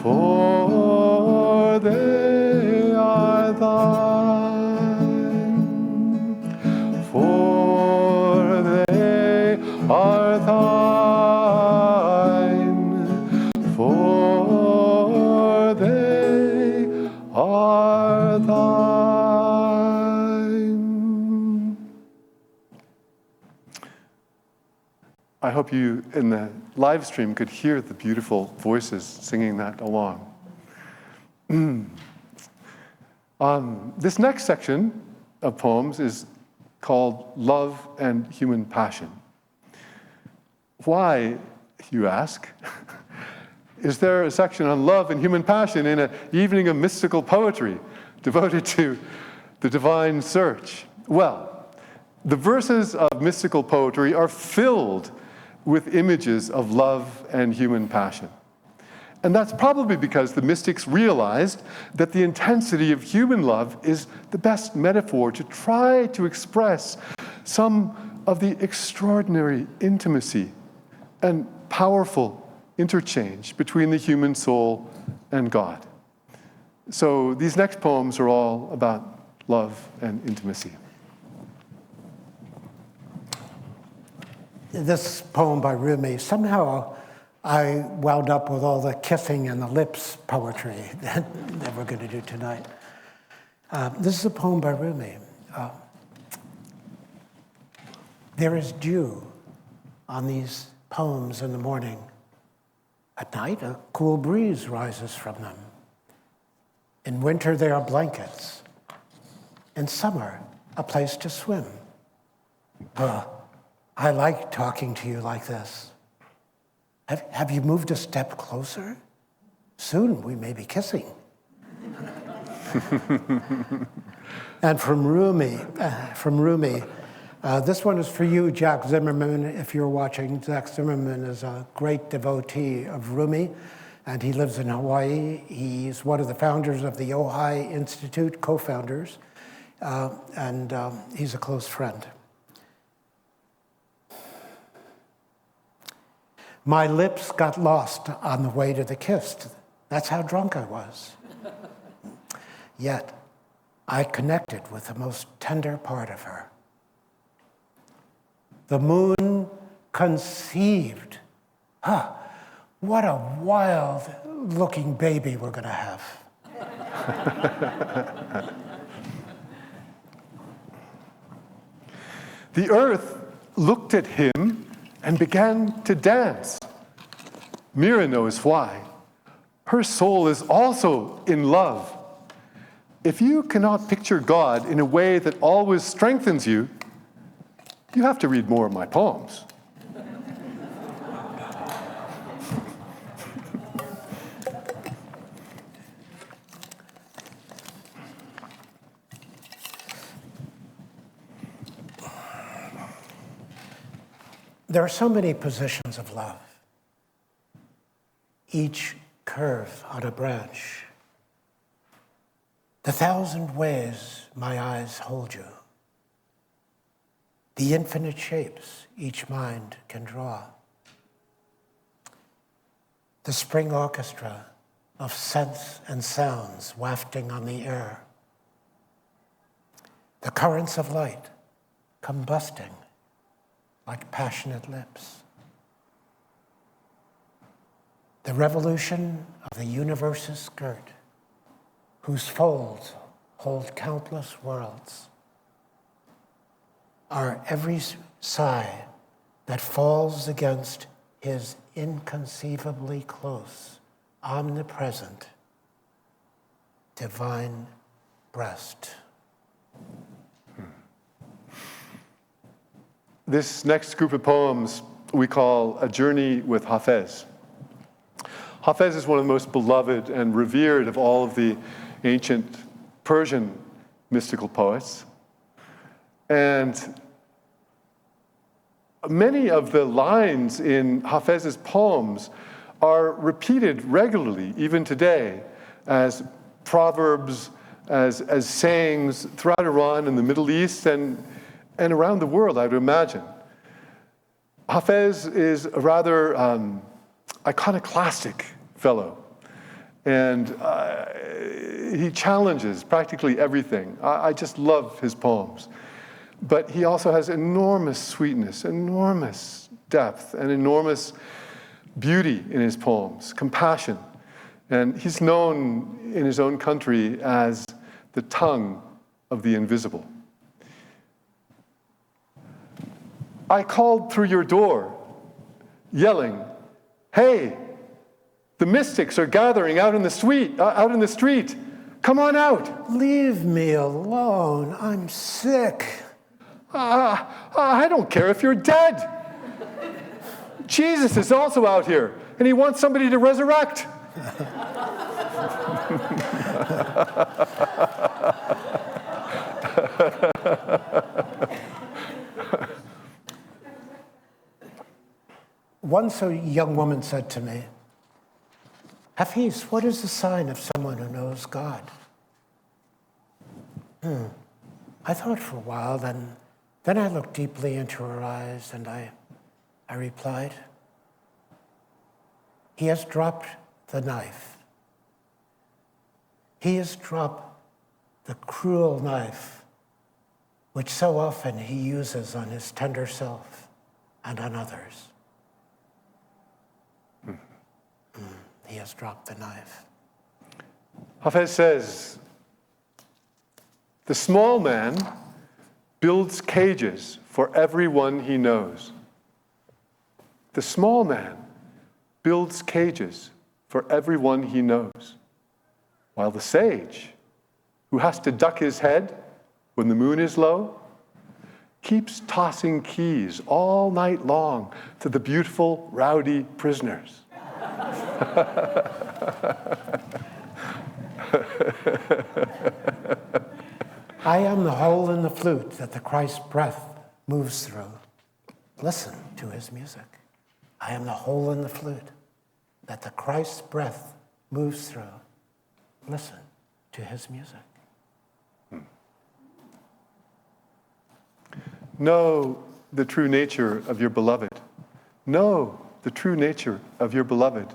for they are thine, for they are thine, for they are thine. I hope you in the live stream could hear the beautiful voices singing that along. This next section of poems is called Love and Human Passion. Why, you ask, is there a section on love and human passion in an evening of mystical poetry devoted to the divine search? Well, the verses of mystical poetry are filled with images of love and human passion. And that's probably because the mystics realized that the intensity of human love is the best metaphor to try to express some of the extraordinary intimacy and powerful interchange between the human soul and God. So these next poems are all about love and intimacy. This poem by Rumi, somehow I wound up with all the kissing and the lips poetry that we're going to do tonight. This is a poem by Rumi. There is dew on these poems in the morning. At night, a cool breeze rises from them. In winter, they are blankets. In summer, a place to swim. I like talking to you like this. Have you moved a step closer? Soon we may be kissing. And from Rumi, this one is for you, Jack Zimmerman, if you're watching. Jack Zimmerman is a great devotee of Rumi, and he lives in Hawaii. He's one of the founders of the Ojai Institute, co-founders, and he's a close friend. My lips got lost on the way to the kiss. That's how drunk I was. Yet, I connected with the most tender part of her. The moon conceived. What a wild-looking baby we're going to have. The earth looked at him and began to dance. Mira knows why. Her soul is also in love. If you cannot picture God in a way that always strengthens you, you have to read more of my poems. There are so many positions of love, each curve on a branch. The thousand ways my eyes hold you, the infinite shapes each mind can draw, the spring orchestra of scents and sounds wafting on the air, the currents of light combusting like passionate lips. The revolution of the universe's skirt, whose folds hold countless worlds, are every sigh that falls against his inconceivably close, omnipresent, divine breast. This next group of poems we call A Journey with Hafez. Hafez is one of the most beloved and revered of all of the ancient Persian mystical poets. And many of the lines in Hafez's poems are repeated regularly, even today, as proverbs, as sayings throughout Iran and the Middle East and around the world, I would imagine. Hafez is a rather iconoclastic fellow, and he challenges practically everything. I just love his poems. But he also has enormous sweetness, enormous depth, and enormous beauty in his poems, compassion. And he's known in his own country as the tongue of the invisible. I called through your door, yelling, "Hey, the mystics are gathering out in the street. Come on out." Leave me alone. I'm sick. I don't care if you're dead. Jesus is also out here, and he wants somebody to resurrect. Once a young woman said to me, "Hafiz, what is the sign of someone who knows God?" I thought for a while, then I looked deeply into her eyes, and I replied, "He has dropped the knife. He has dropped the cruel knife which so often he uses on his tender self and on others. He has dropped the knife." Hafez says, "The small man builds cages for everyone he knows." The small man builds cages for everyone he knows, while the sage, who has to duck his head when the moon is low, keeps tossing keys all night long to the beautiful, rowdy prisoners. I am the hole in the flute that the Christ's breath moves through. Listen to his music. I am the hole in the flute that the Christ's breath moves through. Listen to his music. Know the true nature of your beloved. Know the true nature of your beloved.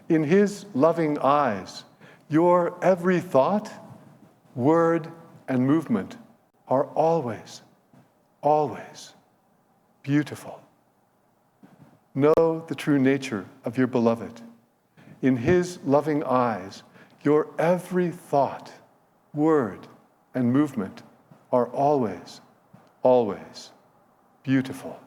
In his loving eyes, your every thought, word, and movement are always, always beautiful. Know the true nature of your beloved. In his loving eyes, your every thought, word, and movement are always, always beautiful.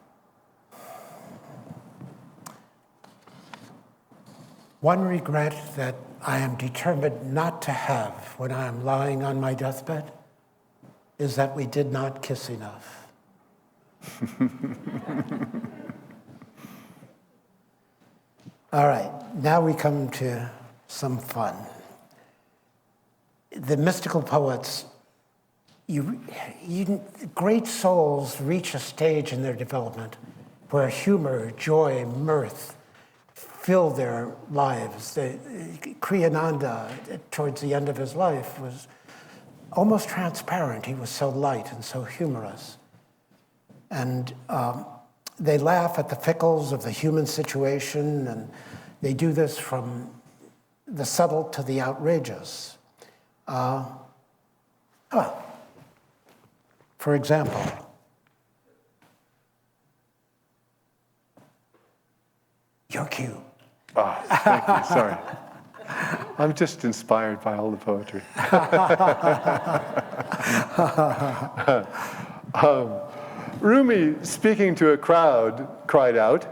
One regret that I am determined not to have when I am lying on my deathbed is that we did not kiss enough. All right, now we come to some fun. The mystical poets, great souls reach a stage in their development where humor, joy, mirth fill their lives. Kriyananda, towards the end of his life, was almost transparent. He was so light and so humorous. And they laugh at the fickles of the human situation, and they do this from the subtle to the outrageous. For example, Your cue. Oh, thank you, sorry. I'm just inspired by all the poetry. Rumi, speaking to a crowd, cried out,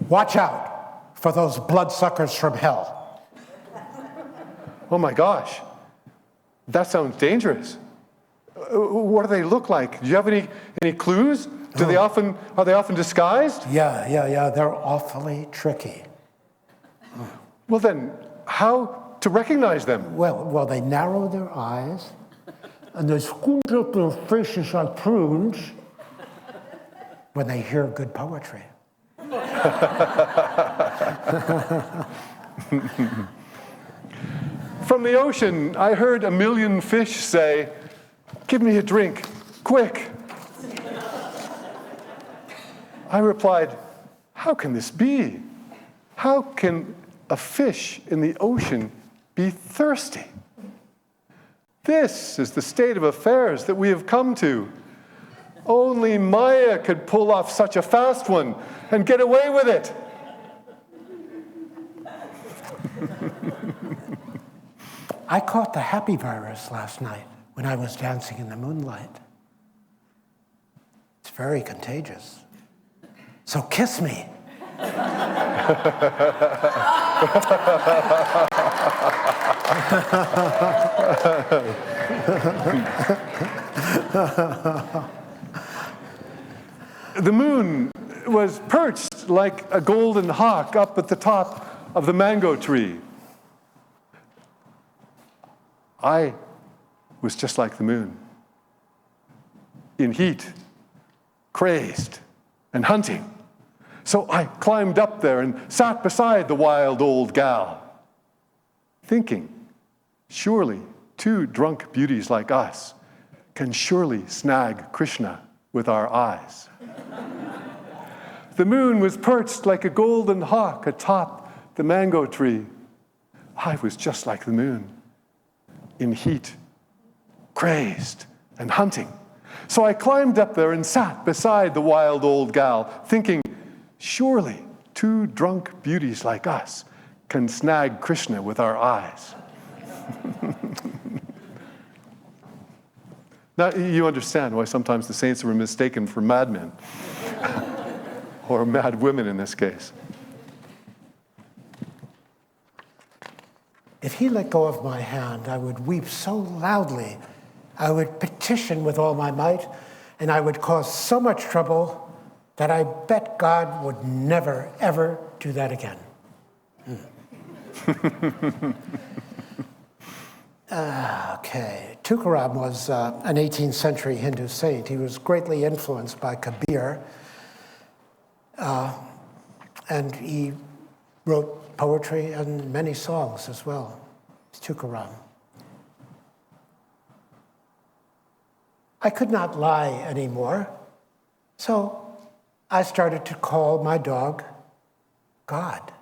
"Watch out for those bloodsuckers from hell." "Oh my gosh, that sounds dangerous. What do they look like? Do you have any clues? Are they often disguised?" Yeah, they're awfully tricky. Well then, how to recognize them? Well, they narrow their eyes, and they squint up their faces like prunes when they hear good poetry. From the ocean, I heard a million fish say, "Give me a drink, quick." I replied, "How can this be? How can a fish in the ocean be thirsty? This is the state of affairs that we have come to. Only Maya could pull off such a fast one and get away with it." I caught the happy virus last night when I was dancing in the moonlight. It's very contagious. So kiss me. The moon was perched like a golden hawk up at the top of the mango tree. I was just like the moon, in heat, crazed, and hunting. So I climbed up there and sat beside the wild old gal, thinking, surely 2 drunk beauties like us can surely snag Krishna with our eyes. The moon was perched like a golden hawk atop the mango tree. I was just like the moon, in heat, crazed, and hunting. So I climbed up there and sat beside the wild old gal, thinking, surely 2 drunk beauties like us can snag Krishna with our eyes. Now, you understand why sometimes the saints were mistaken for madmen, or mad women in this case. If he let go of my hand, I would weep so loudly, I would petition with all my might, and I would cause so much trouble that I bet God would never, ever do that again. Okay. Tukaram was an 18th century Hindu saint. He was greatly influenced by Kabir, and he wrote poetry and many songs as well. It's Tukaram. I could not lie anymore, so I started to call my dog God.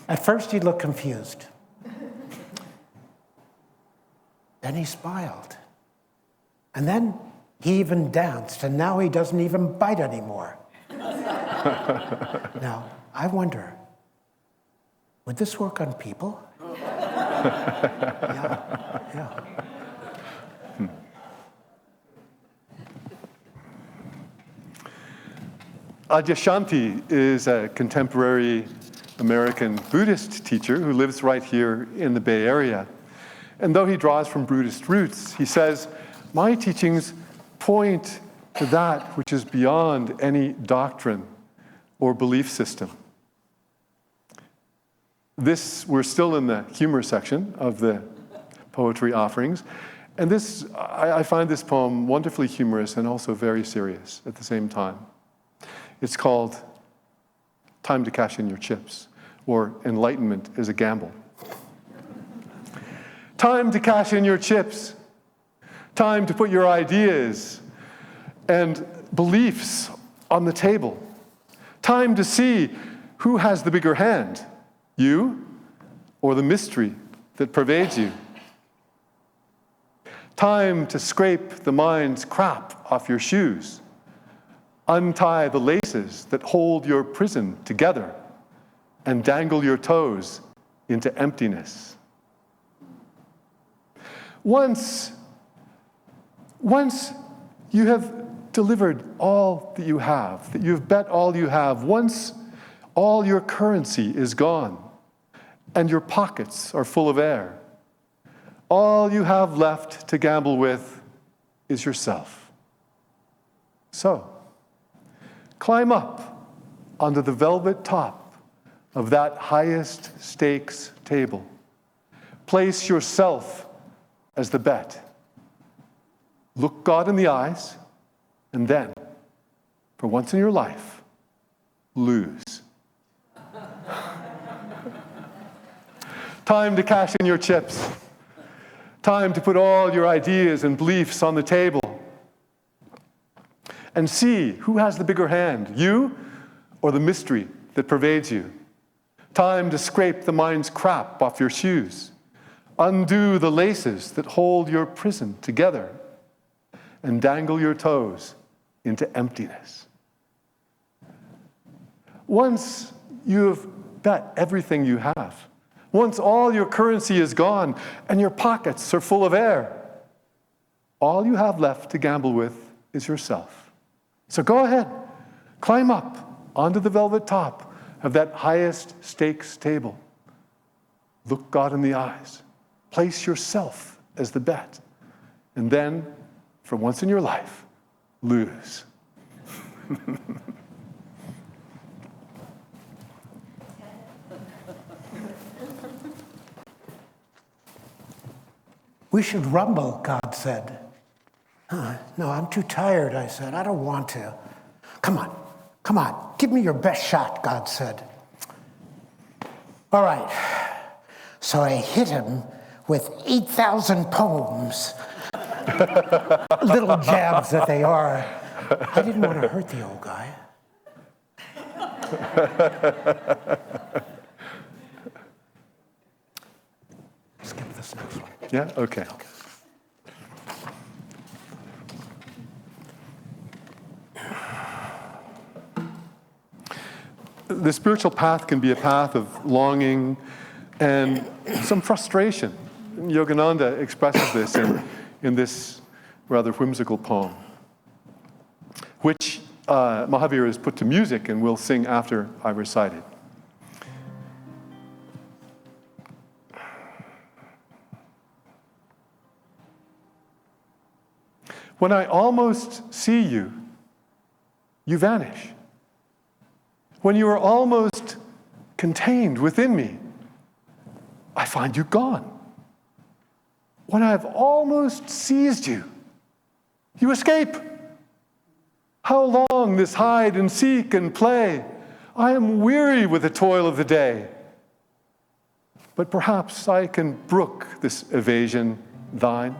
At first, he looked confused. Then he smiled. And then he even danced, and now he doesn't even bite anymore. Now, I wonder, would this work on people? Yeah. Adyashanti is a contemporary American Buddhist teacher who lives right here in the Bay Area. And though he draws from Buddhist roots, he says, my teachings point to that which is beyond any doctrine or belief system. We're still in the humor section of the poetry offerings. And I find this poem wonderfully humorous and also very serious at the same time. It's called Time to Cash in Your Chips, or Enlightenment is a Gamble. Time to cash in your chips. Time to put your ideas and beliefs on the table. Time to see who has the bigger hand, you or the mystery that pervades you. Time to scrape the mind's crap off your shoes. Untie the laces that hold your prison together and dangle your toes into emptiness. Once you have delivered all that you have, that you've bet all you have, once all your currency is gone and your pockets are full of air, all you have left to gamble with is yourself. So, climb up onto the velvet top of that highest stakes table. Place yourself as the bet. Look God in the eyes, and then, for once in your life, lose. Time to cash in your chips. Time to put all your ideas and beliefs on the table. And see who has the bigger hand, you or the mystery that pervades you. Time to scrape the mind's crap off your shoes. Undo the laces that hold your prison together and dangle your toes into emptiness. Once you have bet everything you have, once all your currency is gone and your pockets are full of air, all you have left to gamble with is yourself. So go ahead, climb up onto the velvet top of that highest stakes table. Look God in the eyes. Place yourself as the bet. And then, for once in your life, lose. We should rumble, God said. No, I'm too tired, I said. I don't want to. Come on, give me your best shot, God said. All right. So I hit him with 8,000 poems. Little jabs that they are. I didn't want to hurt the old guy. Skip this next one. Yeah? Okay. The spiritual path can be a path of longing and some frustration. Yogananda expresses this in this rather whimsical poem, which Mahavir has put to music and will sing after I recite it. When I almost see you, you vanish. When you are almost contained within me, I find you gone. When I have almost seized you, you escape. How long this hide and seek and play? I am weary with the toil of the day. But perhaps I can brook this evasion thine,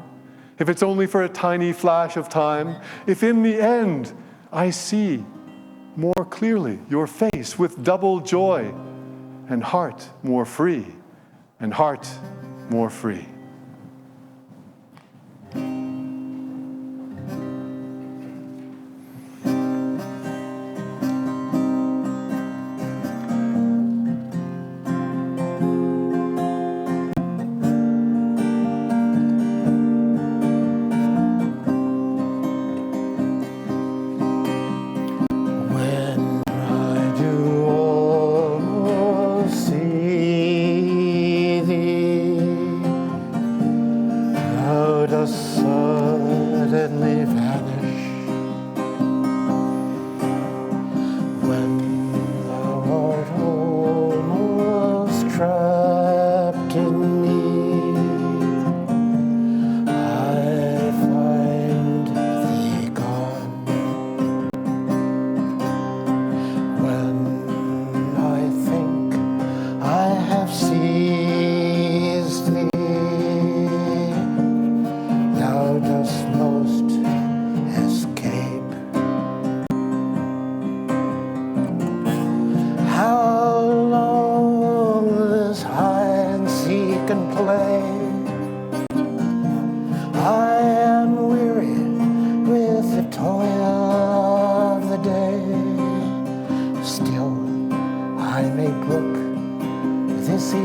if it's only for a tiny flash of time, if in the end I see more clearly your face with double joy, and heart more free, and heart more free.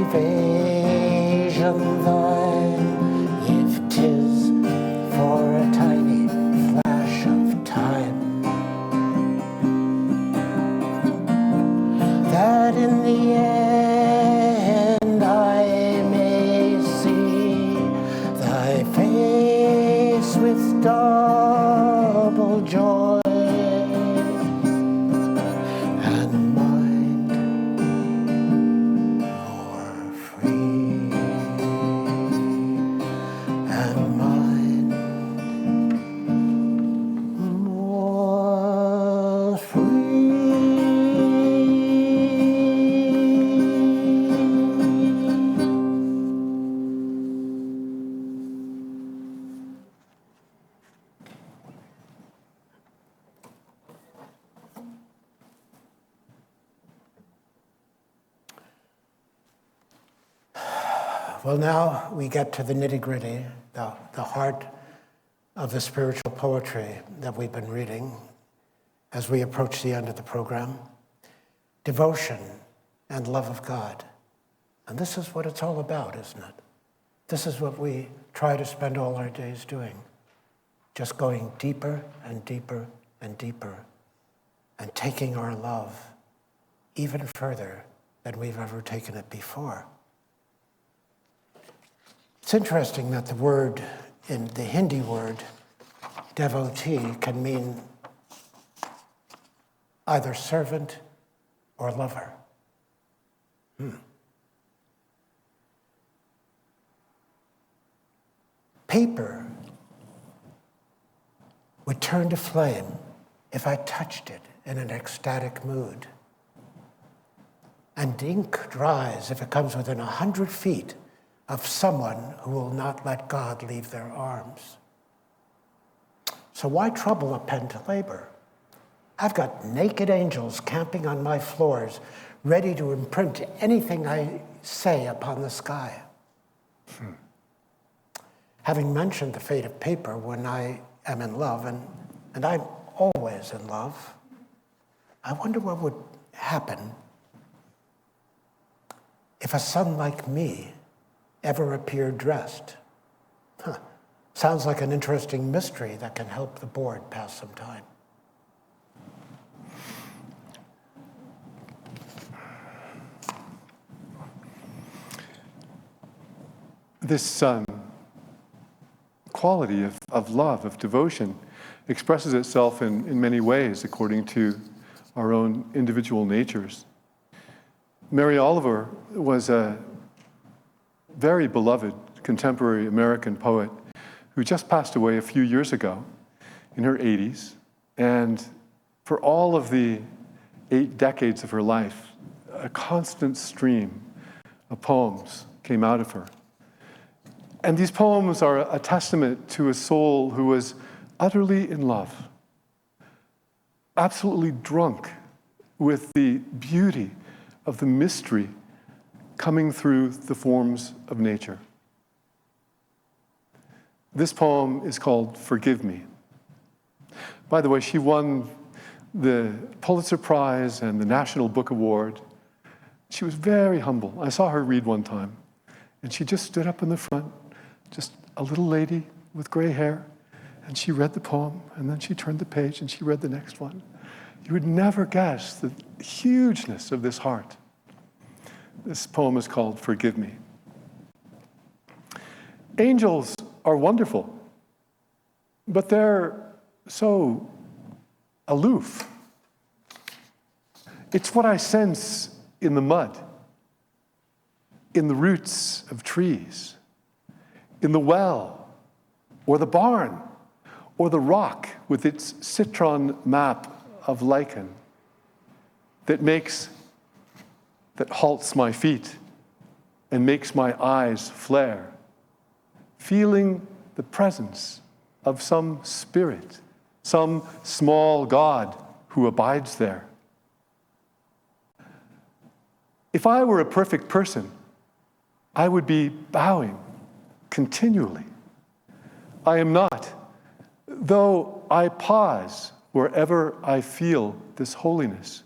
evasion thine, if 'tis for a tiny flash of time, that in the end I may see thy face with double joy, and mind more free, and mind more free. Well, now we get to the nitty-gritty, the heart of the spiritual poetry that we've been reading as we approach the end of the program. Devotion and love of God. And this is what it's all about, isn't it? This is what we try to spend all our days doing. Just going deeper and deeper and deeper, and taking our love even further than we've ever taken it before. It's interesting that the word, in the Hindi word, devotee, can mean either servant or lover. Paper would turn to flame if I touched it in an ecstatic mood. And ink dries if it comes within 100 feet of someone who will not let God leave their arms. So why trouble a pen to labor? I've got naked angels camping on my floors, ready to imprint anything I say upon the sky. Having mentioned the fate of paper when I am in love, and I'm always in love, I wonder what would happen if a son like me ever appeared dressed. Sounds like an interesting mystery that can help the board pass some time. This quality of love, of devotion, expresses itself in many ways according to our own individual natures. Mary Oliver was a very beloved contemporary American poet who just passed away a few years ago in her 80s. And for all of the 8 decades of her life, a constant stream of poems came out of her. And these poems are a testament to a soul who was utterly in love, absolutely drunk with the beauty of the mystery coming through the forms of nature. This poem is called Forgive Me. By the way, she won the Pulitzer Prize and the National Book Award. She was very humble. I saw her read one time, and she just stood up in the front, just a little lady with gray hair, and she read the poem, and then she turned the page and she read the next one. You would never guess the hugeness of this heart. This poem is called Forgive Me. Angels are wonderful, but they're so aloof. It's what I sense in the mud, in the roots of trees, in the well, or the barn, or the rock with its citron map of lichen that halts my feet and makes my eyes flare, feeling the presence of some spirit, some small God who abides there. If I were a perfect person, I would be bowing continually. I am not, though I pause wherever I feel this holiness.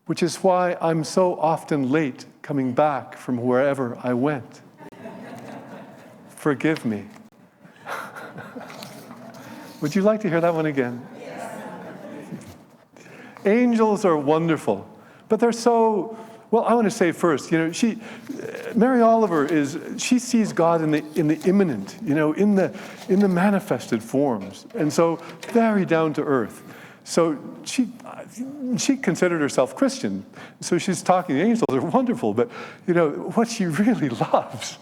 which is why I'm so often late coming back from wherever I went. Forgive me. Would you like to hear that one again? Angels are wonderful, but they're so, well, I want to say first, Mary Oliver she sees God in the immanent, in the manifested forms, and so very down to earth. So she considered herself Christian, so she's talking, angels are wonderful, but what she really loves.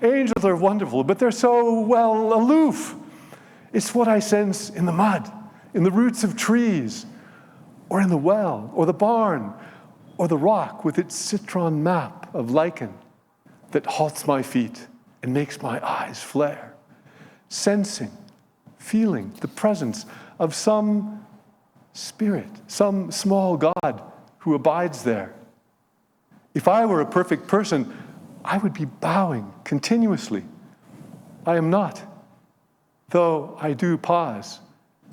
Angels are wonderful, but they're so, aloof. It's what I sense in the mud, in the roots of trees, or in the well, or the barn, or the rock with its citron map of lichen that halts my feet and makes my eyes flare, sensing, feeling the presence of some spirit, some small God who abides there. If I were a perfect person, I would be bowing continuously. I am not, though I do pause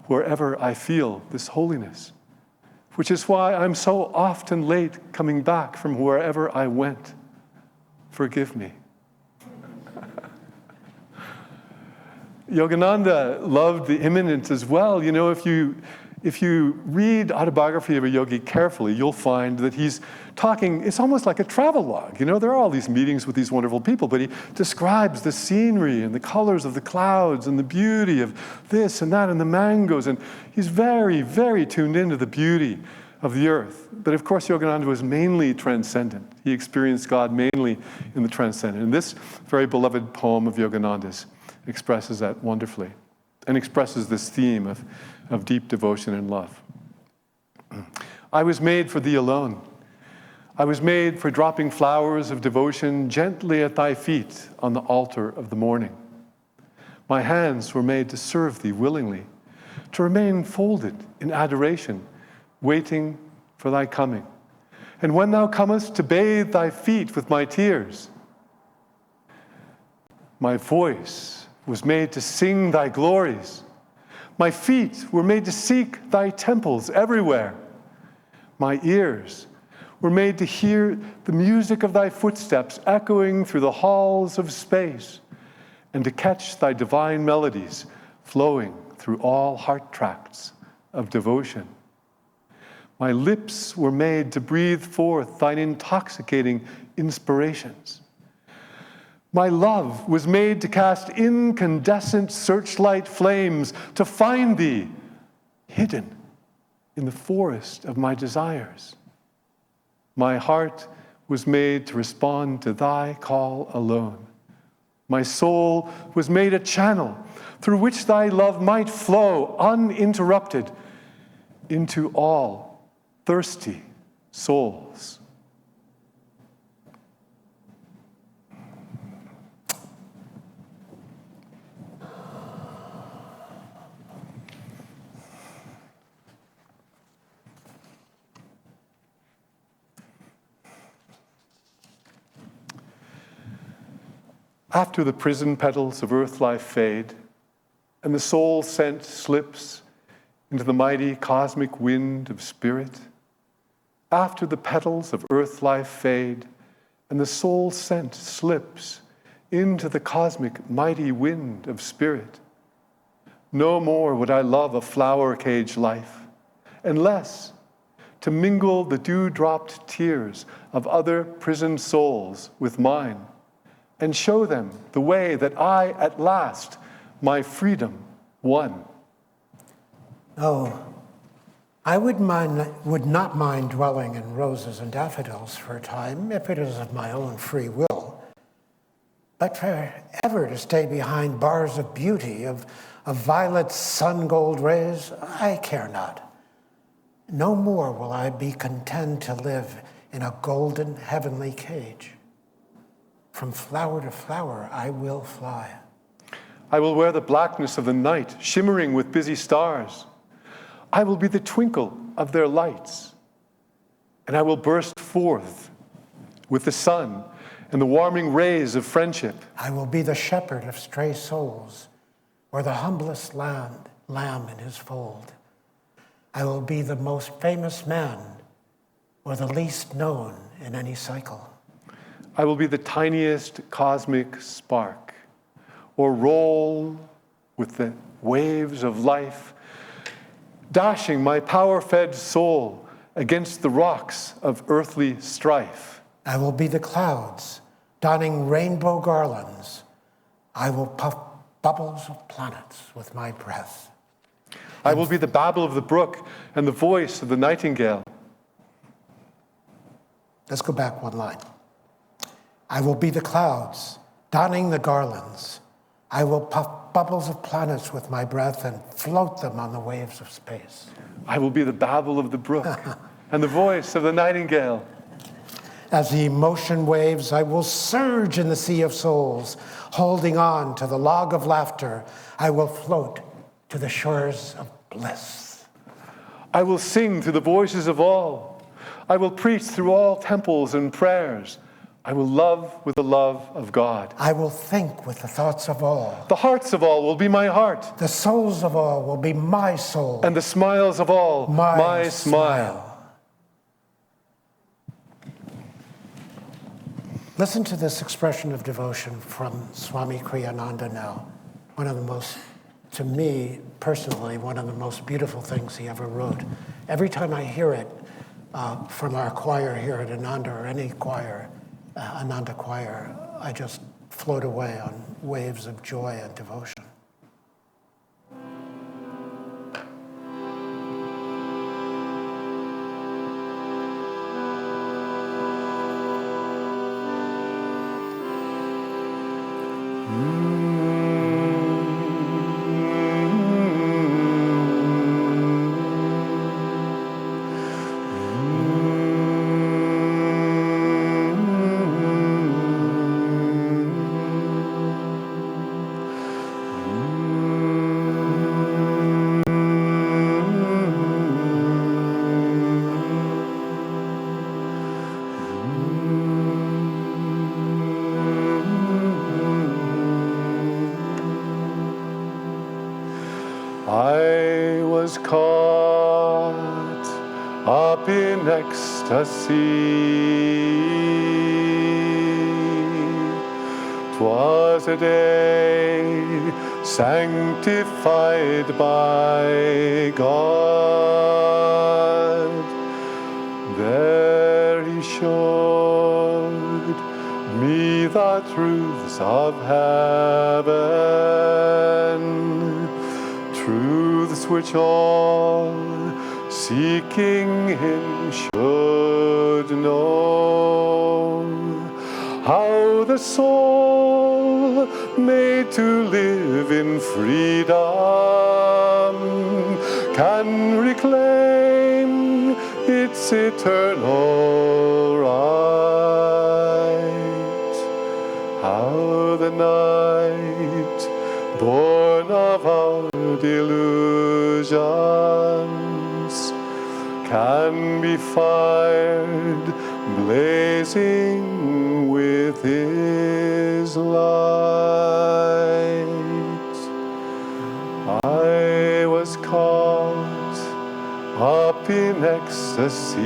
wherever I feel this holiness, which is why I'm so often late coming back from wherever I went. Forgive me. Yogananda loved the immanent as well. If you read Autobiography of a Yogi carefully, you'll find that he's talking, it's almost like a travel log. There are all these meetings with these wonderful people, but he describes the scenery and the colors of the clouds and the beauty of this and that and the mangoes. And he's very, very tuned into the beauty of the earth. But of course, Yogananda was mainly transcendent. He experienced God mainly in the transcendent. And this very beloved poem of Yogananda's expresses that wonderfully and expresses this theme of deep devotion and love. I was made for thee alone. I was made for dropping flowers of devotion gently at thy feet on the altar of the morning. My hands were made to serve thee willingly, to remain folded in adoration, waiting for thy coming. And when thou comest to bathe thy feet with my tears, my voice was made to sing thy glories. My feet were made to seek thy temples everywhere. My ears were made to hear the music of thy footsteps echoing through the halls of space, and to catch thy divine melodies flowing through all heart tracts of devotion. My lips were made to breathe forth thine intoxicating inspirations. My love was made to cast incandescent searchlight flames to find thee hidden in the forest of my desires. My heart was made to respond to thy call alone. My soul was made a channel through which thy love might flow uninterrupted into all thirsty souls. After the prison petals of earth life fade, and the soul scent slips into the mighty cosmic wind of spirit, after the petals of earth life fade, and the soul scent slips into the cosmic mighty wind of spirit, no more would I love a flower cage life, unless to mingle the dew-dropped tears of other prisoned souls with mine, and show them the way that I, at last, my freedom won. Oh, I would not mind dwelling in roses and daffodils for a time, if it is of my own free will. But forever to stay behind bars of beauty, of violet sun-gold rays, I care not. No more will I be content to live in a golden heavenly cage. From flower to flower, I will fly. I will wear the blackness of the night, shimmering with busy stars. I will be the twinkle of their lights, and I will burst forth with the sun and the warming rays of friendship. I will be the shepherd of stray souls, or the humblest lamb in his fold. I will be the most famous man or the least known in any cycle. I will be the tiniest cosmic spark, or roll with the waves of life, dashing my power-fed soul against the rocks of earthly strife. I will be the clouds, donning rainbow garlands. I will puff bubbles of planets with my breath. I will be the babble of the brook and the voice of the nightingale. Let's go back one line. I will be the clouds, donning the garlands. I will puff bubbles of planets with my breath and float them on the waves of space. I will be the babble of the brook and the voice of the nightingale. As the emotion waves, I will surge in the sea of souls, holding on to the log of laughter. I will float to the shores of bliss. I will sing to the voices of all. I will preach through all temples and prayers. I will love with the love of God. I will think with the thoughts of all. The hearts of all will be my heart. The souls of all will be my soul. And the smiles of all, my smile. Listen to this expression of devotion from Swami Kriyananda now. One of the most, to me personally, one of the most beautiful things he ever wrote. Every time I hear it from our choir here at Ananda or any choir, Ananda choir, I just float away on waves of joy and devotion. I was caught up in ecstasy. 'Twas a day sanctified by God. There he showed me the truths of heaven, truths which all seeking him should know. How the soul made to live in freedom can reclaim its eternal right. How the night, born of our delusions, can be fired, blazing with his light. I was caught up in ecstasy.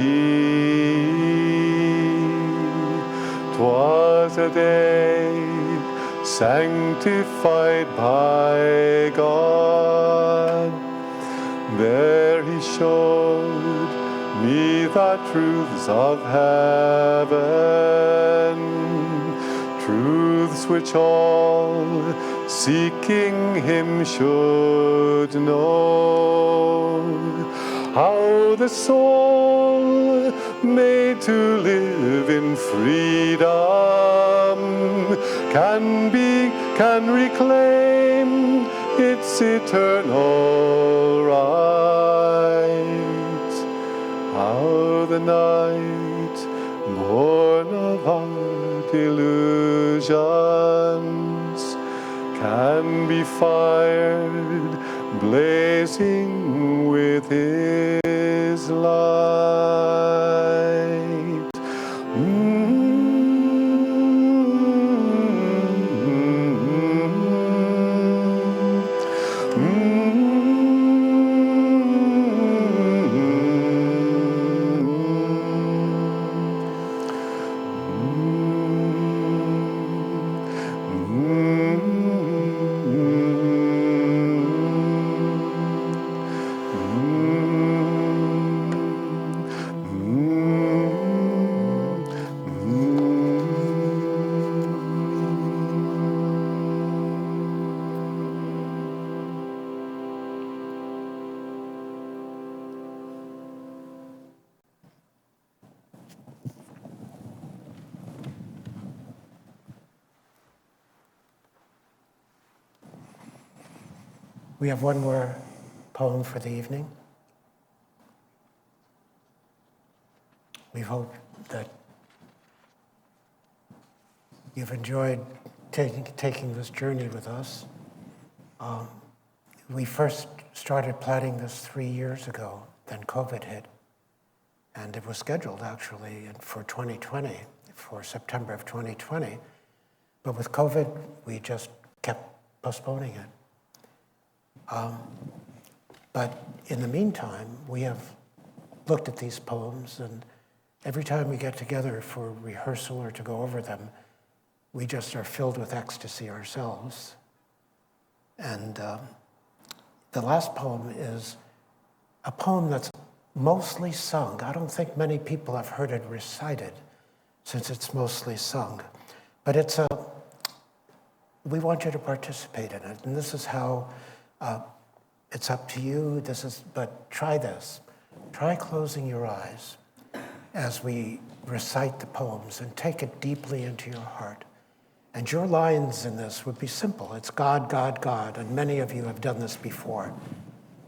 'Twas a day sanctified by God. There he showed me the truths of heaven, truths which all seeking him should know. How the soul made to live in freedom can reclaim its eternal right. How the night, born of our delusions, can be fired, blazing with his light. We have one more poem for the evening. We hope that you've enjoyed taking this journey with us. We first started planning this 3 years ago, then COVID hit. And it was scheduled actually for 2020, for September of 2020. But with COVID, we just kept postponing it. But in the meantime, we have looked at these poems, and every time we get together for rehearsal or to go over them, we just are filled with ecstasy ourselves. And the last poem is a poem that's mostly sung. I don't think many people have heard it recited, since it's mostly sung. But we want you to participate in it, and this is how, it's up to you, but try this. Try closing your eyes as we recite the poems and take it deeply into your heart. And your lines in this would be simple. It's God, God, God, and many of you have done this before,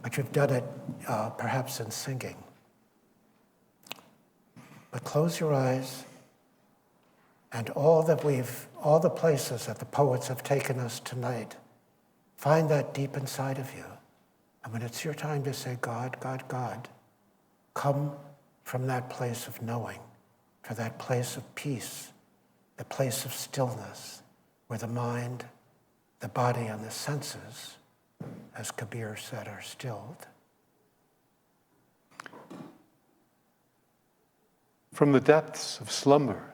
but you've done it perhaps in singing. But close your eyes, and all the places that the poets have taken us tonight, find that deep inside of you. And when it's your time to say God, God, God, come from that place of knowing, to that place of peace, the place of stillness, where the mind, the body, and the senses, as Kabir said, are stilled. From the depths of slumber,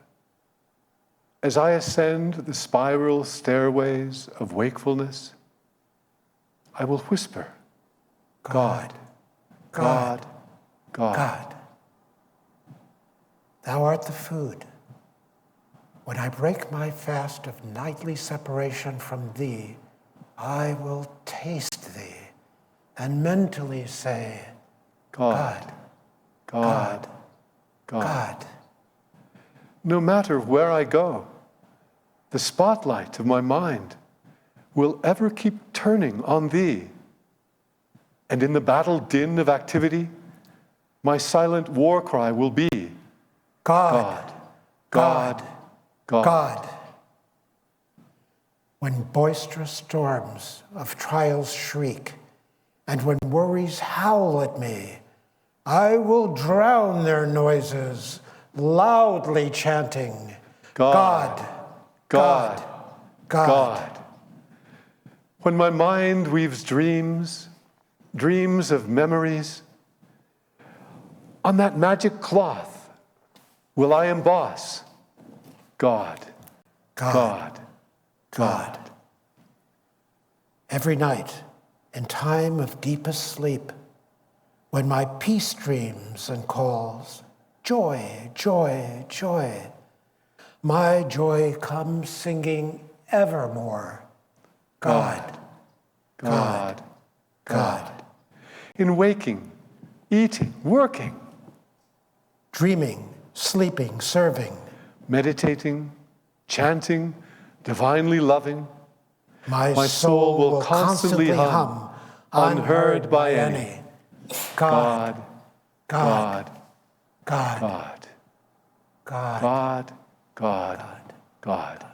as I ascend the spiral stairways of wakefulness, I will whisper, God, God, God. God. Thou art the food. When I break my fast of nightly separation from thee, I will taste thee and mentally say, God, God, God. God. No matter where I go, the spotlight of my mind will ever keep turning on thee. And in the battle din of activity, my silent war cry will be, God, God, God, God. When boisterous storms of trials shriek, and when worries howl at me, I will drown their noises, loudly chanting, God, God, God, God. God. When my mind weaves dreams of memories, on that magic cloth will I emboss God, God, God. Every night, in time of deepest sleep, when my peace dreams and calls, joy, joy, joy, my joy comes singing evermore, God, God, God. In waking, eating, working, dreaming, sleeping, serving, meditating, chanting, divinely loving, my soul will constantly hum, unheard by any. God, God, God, God, God, God, God, God.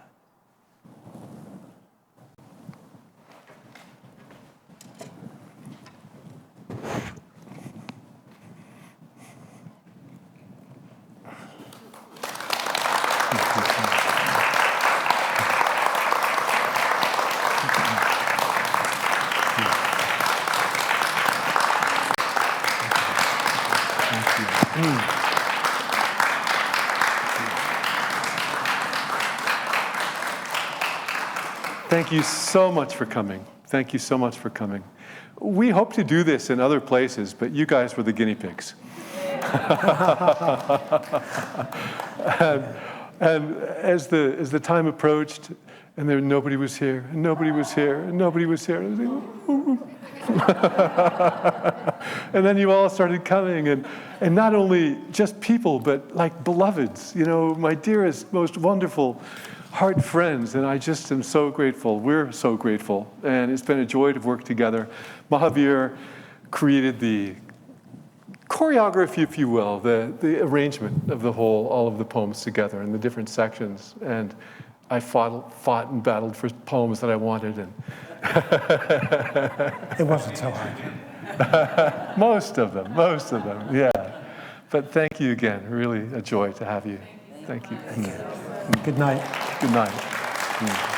Thank you so much for coming. Thank you so much for coming. We hope to do this in other places, but you guys were the guinea pigs. and as the time approached, and nobody was here, and nobody was here, and nobody was here, and then you all started coming, and not only just people, but like beloveds, my dearest, most wonderful heart friends, and I just am so grateful. We're so grateful, and it's been a joy to work together. Mahavir created the choreography, if you will, the arrangement of all of the poems together in the different sections, and I fought and battled for poems that I wanted, and It wasn't so hard. most of them, yeah. But thank you again. Really a joy to have you. Thank you. Good night. Good night.